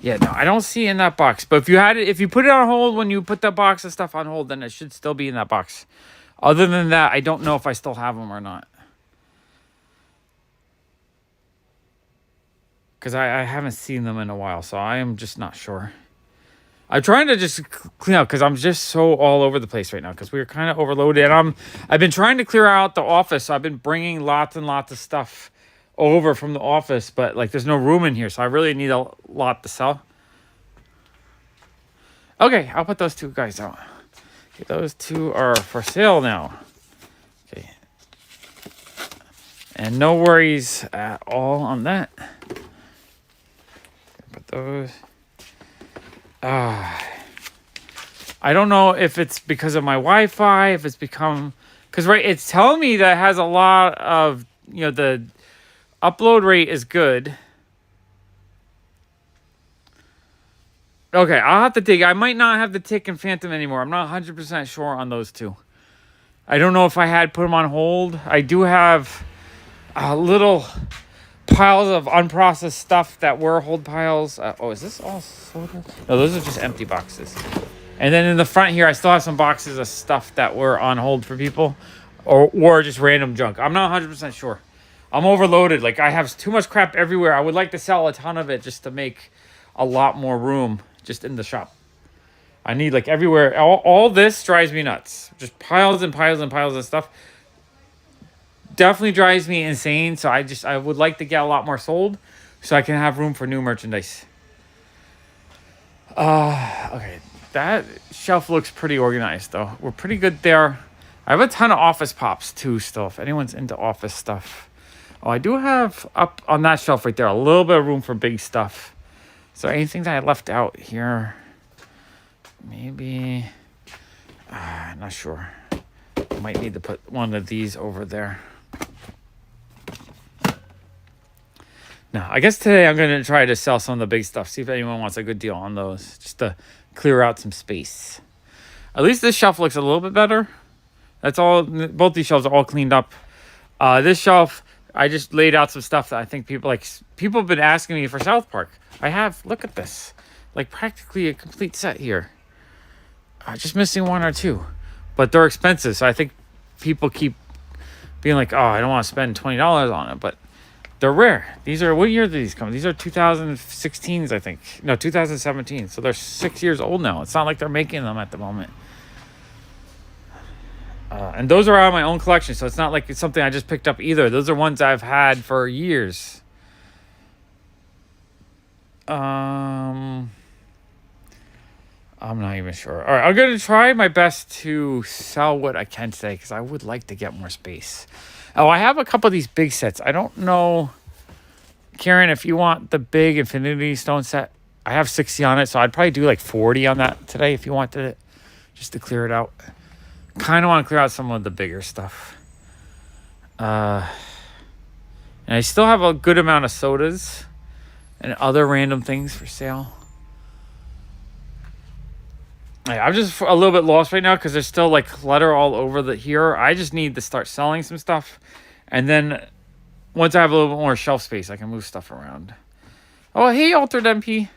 Yeah, no, I don't see it in that box. But if you put it on hold when you put that box of stuff on hold, then it should still be in that box. Other than that, I don't know if I still have them or not. Because I haven't seen them in a while, so I am just not sure. I'm trying to just clean up because I'm just so all over the place right now because we're kind of overloaded. And I've been trying to clear out the office, so I've been bringing lots and lots of stuff over from the office, but there's no room in here, so I really need a lot to sell. Okay, I'll put those two guys out. Okay, those two are for sale now. Okay. And no worries at all on that. Put those. I don't know if it's because of my Wi-Fi, if it's become... Because, right, it's telling me that it has a lot of, the upload rate is good. Okay, I'll have to dig. I might not have the Tick and Phantom anymore. I'm not 100% sure on those two. I don't know if I had put them on hold. I do have little piles of unprocessed stuff that were hold piles. Is this all soda? No, those are just empty boxes. And then in the front here, I still have some boxes of stuff that were on hold for people. Or just random junk. I'm not 100% sure. I'm overloaded. I have too much crap everywhere. I would like to sell a ton of it just to make a lot more room just in the shop. I need everywhere. All this drives me nuts. Just piles and piles and piles of stuff. Definitely drives me insane. So I would like to get a lot more sold so I can have room for new merchandise. Okay. That shelf looks pretty organized though. We're pretty good there. I have a ton of office pops too still, if anyone's into office stuff. Oh, I do have up on that shelf right there a little bit of room for big stuff. So anything that I left out here, maybe, not sure. I might need to put one of these over there. No, I guess today I'm going to try to sell some of the big stuff. See if anyone wants a good deal on those. Just to clear out some space. At least this shelf looks a little bit better. That's all. Both these shelves are all cleaned up. This shelf, I just laid out some stuff that I think people like. People have been asking me for South Park. I have. Look at this. Like practically a complete set here. Just missing one or two. But they're expensive. So I think people keep being like, oh, I don't want to spend $20 on it. But they're rare. These are, what year did these come? These are 2016s, I think. No, 2017. So they're 6 years old now. It's not like they're making them at the moment. And those are out of my own collection. So it's not like it's something I just picked up either. Those are ones I've had for years. I'm not even sure. All right, I'm going to try my best to sell what I can today because I would like to get more space. Oh, I have a couple of these big sets. I don't know, Karen, if you want the big Infinity Stone set. I have 60 on it, so I'd probably do like 40 on that today if you wanted it, just to clear it out. Kind of want to clear out some of the bigger stuff. And I still have a good amount of sodas and other random things for sale. I'm just a little bit lost right now because there's still like clutter all over the here. I just need to start selling some stuff. And then once I have a little bit more shelf space, I can move stuff around. Oh, hey, Altered MP.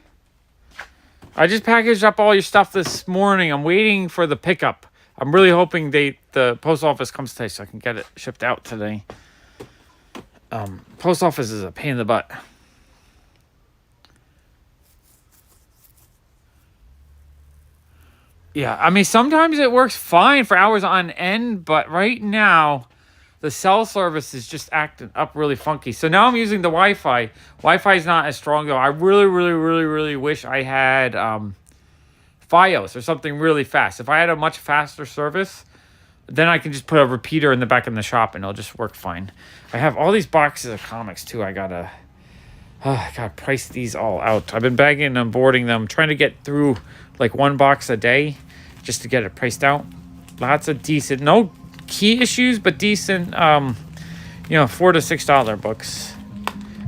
I just packaged up all your stuff this morning. I'm waiting for the pickup. I'm really hoping the post office comes today so I can get it shipped out today. Post office is a pain in the butt. Yeah, I mean, sometimes it works fine for hours on end, but right now, the cell service is just acting up really funky. So now I'm using the Wi-Fi. Wi-Fi is not as strong, though. I really wish I had Fios or something really fast. If I had a much faster service, then I can just put a repeater in the back of the shop, and it'll just work fine. I have all these boxes of comics, too. I gotta price these all out. I've been bagging and boarding them, trying to get through like one box a day just to get it priced out. Lots of decent, no key issues, but decent, $4 to $6 books.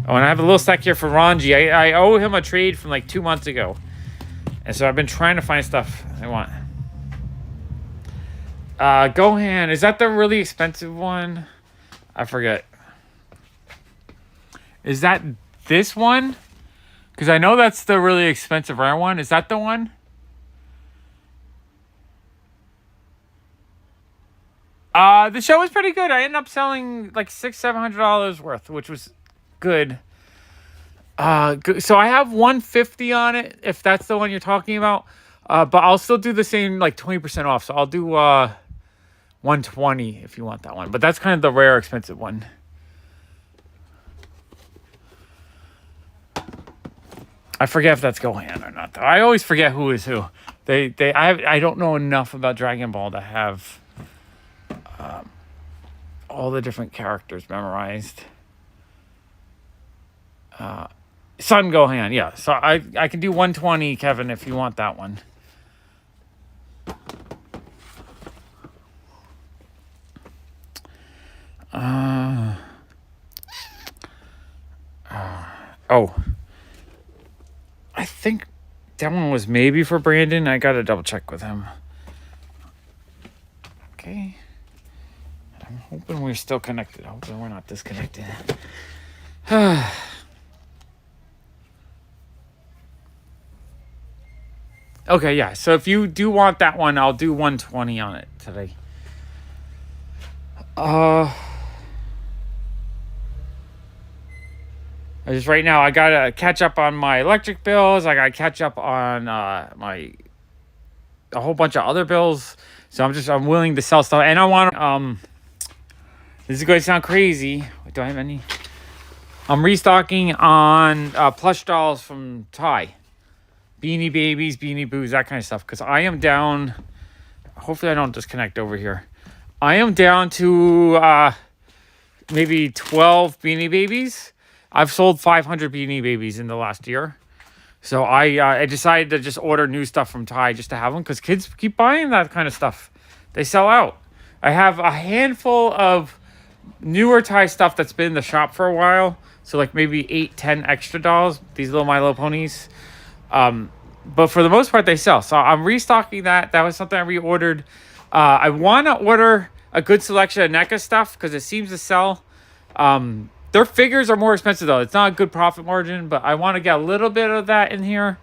Oh, and I have a little stack here for Ranji. I owe him a trade from like 2 months ago. And so I've been trying to find stuff I want. Gohan, is that the really expensive one? I forget. Is that this one? Because I know that's the really expensive rare one. Is that the one? The show was pretty good. I ended up selling like $600-700 worth, which was good. So I have 150 on it, if that's the one you're talking about. But I'll still do the same, like 20% off. So I'll do 120 if you want that one. But that's kind of the rare, expensive one. I forget if that's Gohan or not, though. I always forget who is who. I don't know enough about Dragon Ball to have all the different characters memorized. Son Gohan, yeah. So I can do 120, Kevin, if you want that one. I think that one was maybe for Brandon. I gotta double check with him. Okay. I'm hoping we're still connected. Hoping we're not disconnected. Okay, yeah. So if you do want that one, I'll do 120 on it today. Right now, I gotta catch up on my electric bills. I gotta catch up on a whole bunch of other bills. So I'm willing to sell stuff, and I want this is going to sound crazy. Do I have any? I'm restocking on plush dolls from Ty, Beanie Babies, Beanie Boos, that kind of stuff. Because I am down. Hopefully, I don't disconnect over here. I am down to maybe 12 Beanie Babies. I've sold 500 Beanie Babies in the last year. So I decided to just order new stuff from Ty just to have them because kids keep buying that kind of stuff. They sell out. I have a handful of newer Ty stuff that's been in the shop for a while So like maybe 8, 10 extra dolls. These little My Little Ponies. But for the most part, they sell. So I'm restocking that. That was something I reordered. I want to order a good selection of NECA stuff because it seems to sell. Their figures are more expensive though. It's not a good profit margin, but I want to get a little bit of that in here.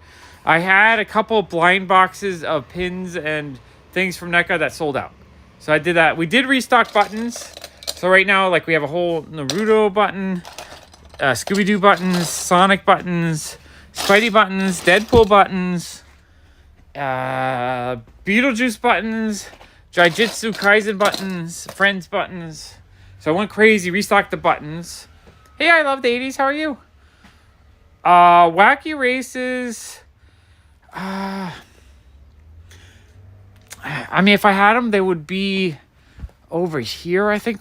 I had a couple blind boxes of pins and things from NECA that sold out. So I did that. We did restock buttons. So right now, like we have a whole Naruto button, Scooby-Doo buttons, Sonic buttons, Spidey buttons, Deadpool buttons, Beetlejuice buttons, Jujutsu Kaisen buttons, Friends buttons. So I went crazy, restocked the buttons. Hey, I love the 80s. How are you? Wacky Races. I mean, if I had them, they would be over here, I think.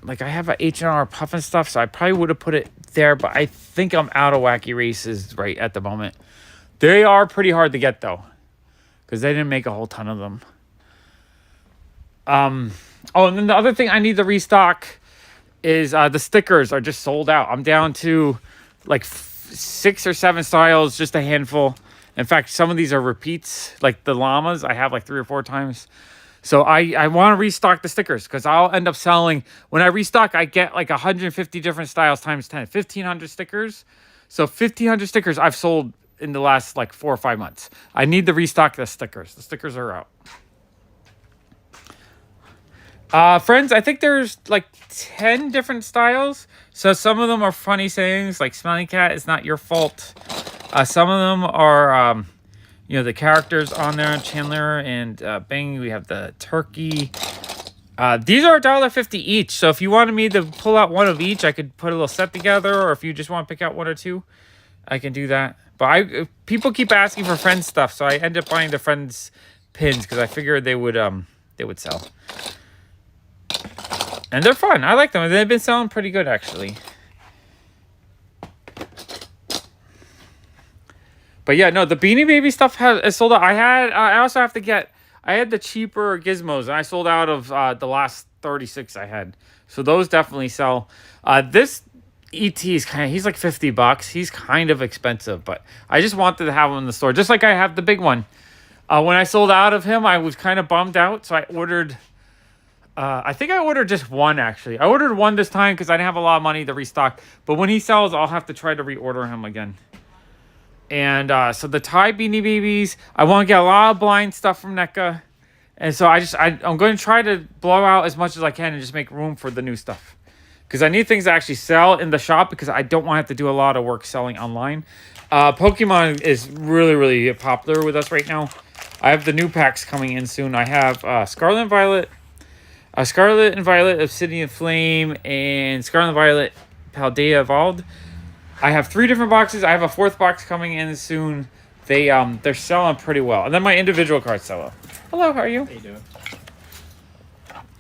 Like, I have a H&R Puff and stuff, so I probably would have put it there, but I think I'm out of Wacky Races right at the moment. They are pretty hard to get, though, because they didn't make a whole ton of them. Oh, and then the other thing I need to restock is the stickers are just sold out. I'm down to like 6 or 7 styles, just a handful. In fact, some of these are repeats, like the llamas. I have like 3 or 4 times. So I want to restock the stickers because I'll end up selling. When I restock, I get like 150 different styles times 10, 1,500 stickers. So 1,500 stickers I've sold in the last like 4 or 5 months. I need to restock the stickers. The stickers are out. Friends, I think there's like 10 different styles. So some of them are funny sayings like Smelly Cat, it's not your fault. Some of them are, you know, the characters on there, Chandler and Bing. We have the turkey. These are $1.50 each. So if you wanted me to pull out one of each, I could put a little set together. Or if you just want to pick out 1 or 2, I can do that. But people keep asking for Friends stuff, so I end up buying the Friends pins because I figured they would sell. And they're fun. I like them. They've been selling pretty good, actually. But yeah, no, the Beanie Baby stuff is sold out. I also have to get, I had the cheaper gizmos, and I sold out of the last 36 I had. So those definitely sell. This ET is he's like $50. He's kind of expensive, but I just wanted to have him in the store. Just like I have the big one. When I sold out of him, I was kind of bummed out. So I ordered, I think I ordered just one, actually. I ordered one this time because I didn't have a lot of money to restock. But when he sells, I'll have to try to reorder him again. And so the Thai Beanie Babies, I want to get a lot of blind stuff from NECA. And so I'm going to try to blow out as much as I can and just make room for the new stuff. Because I need things to actually sell in the shop because I don't want to have to do a lot of work selling online. Pokemon is really, really popular with us right now. I have the new packs coming in soon. I have Scarlet and Violet, Obsidian Flame, and Scarlet and Violet Paldea Evolved. I have 3 different boxes. I have a 4th box coming in soon. They're selling pretty well. And then my individual cards sell out. Hello, how are you? How you doing?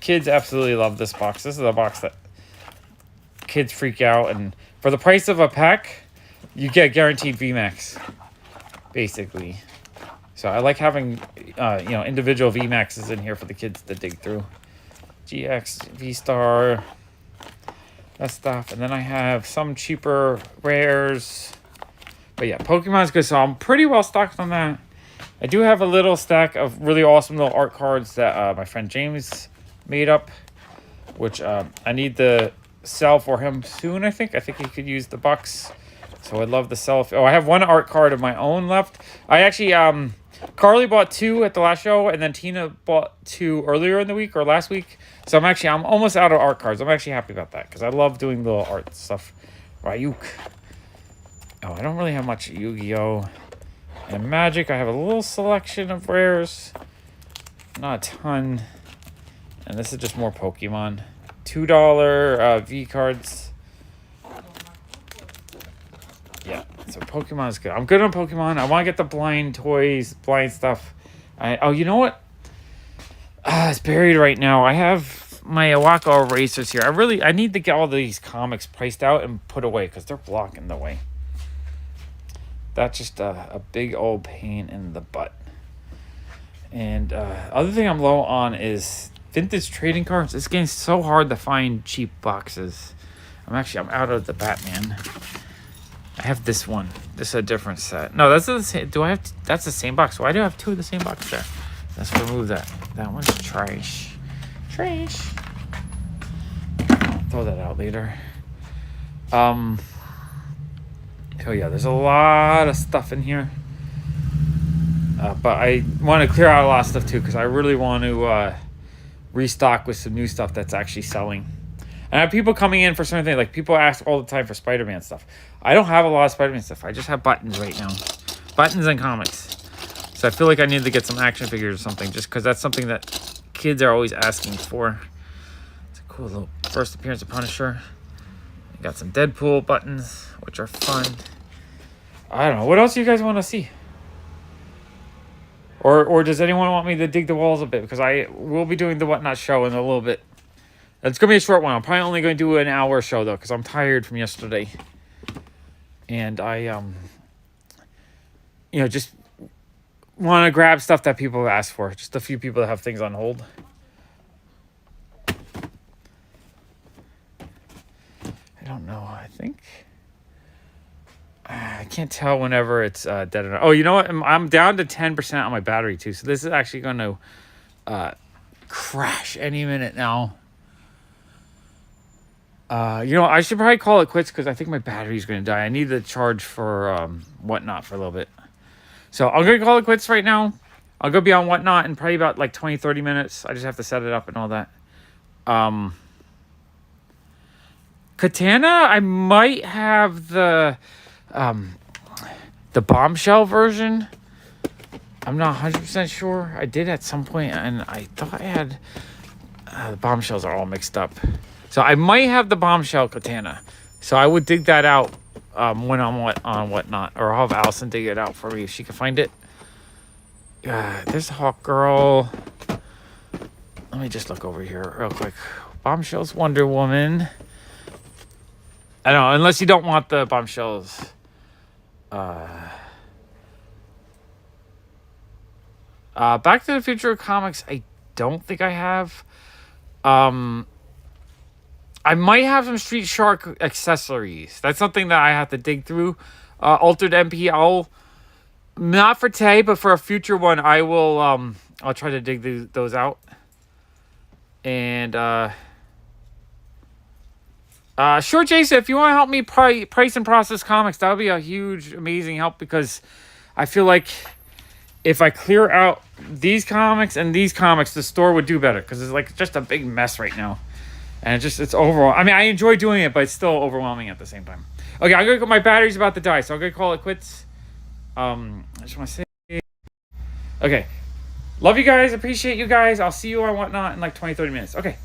Kids absolutely love this box. This is a box that kids freak out. And for the price of a pack, you get guaranteed VMAX, basically. So I like having, individual VMAXs in here for the kids to dig through. GX, V-Star, that stuff. And then I have some cheaper rares. But yeah, Pokemon's good. So I'm pretty well stocked on that. I do have a little stack of really awesome little art cards that my friend James made up, which I need to sell for him soon, I think. I think he could use the bucks. So I'd love to sell. I have 1 art card of my own left. I actually, Carly bought 2 at the last show, and then Tina bought 2 earlier in the week or last week. So I'm almost out of art cards. I'm actually happy about that because I love doing little art stuff. Ryuk. Oh, I don't really have much Yu-Gi-Oh! And Magic. I have a little selection of rares. Not a ton. And this is just more Pokemon. $2 V cards. Yeah, so Pokemon is good. I'm good on Pokemon. I want to get the blind toys, blind stuff. You know what? It's buried right now. I have my Awako erasers here. I need to get all these comics priced out and put away because they're blocking the way. That's just a big old pain in the butt. And other thing I'm low on is vintage trading cards. It's getting so hard to find cheap boxes. I'm out of the Batman. I have this one. This is a different set. No, that's the same. Do I have? That's the same box. Why do I have two of the same box there? Let's remove that. That one's trash. Trash. I'll throw that out later. Oh yeah, there's a lot of stuff in here. But I want to clear out a lot of stuff too, because I really want to restock with some new stuff that's actually selling. And I have people coming in for certain things. Like, people ask all the time for Spider-Man stuff. I don't have a lot of Spider-Man stuff. I just have buttons right now. Buttons and comics. So I feel like I need to get some action figures or something, just because that's something that kids are always asking for. It's a cool little first appearance of Punisher. I got some Deadpool buttons, which are fun. I don't know. What else do you guys want to see? Or does anyone want me to dig the walls a bit? Because I will be doing the Whatnot show in a little bit. It's going to be a short one. I'm probably only going to do an hour show, though, because I'm tired from yesterday. And I, just want to grab stuff that people have asked for. Just a few people that have things on hold. I don't know. I think... I can't tell whenever it's dead or not. Oh, you know what? I'm down to 10% on my battery, too. So this is actually going to crash any minute now. I should probably call it quits because I think my battery's going to die. I need the charge for Whatnot for a little bit. So I'm going to call it quits right now. I'll go be on Whatnot in probably about like 20, 30 minutes. I just have to set it up and all that. Katana, I might have the bombshell version. I'm not 100% sure. I did at some point, and I thought I had... the bombshells are all mixed up. So I might have the bombshell katana. So I would dig that out when I'm on Whatnot. Or I'll have Allison dig it out for me if she can find it. There's Hawk Girl. Let me just look over here real quick. Bombshells, Wonder Woman. I don't know, unless you don't want the bombshells. Back to the Future comics, I don't think I have. I might have some Street Shark accessories. That's something that I have to dig through. Altered MP, not for today, but for a future one, I'll try to dig those out. And, sure, Jason, if you want to help me price and process comics, that would be a huge, amazing help, because I feel like if I clear out these comics and these comics, the store would do better, because it's like just a big mess right now. And it's overall. I mean, I enjoy doing it, but it's still overwhelming at the same time. Okay, I'm gonna go. My battery's about to die, so I'm gonna call it quits. I just want to say, okay, love you guys, appreciate you guys. I'll see you on Whatnot in like 20, 30 minutes. Okay.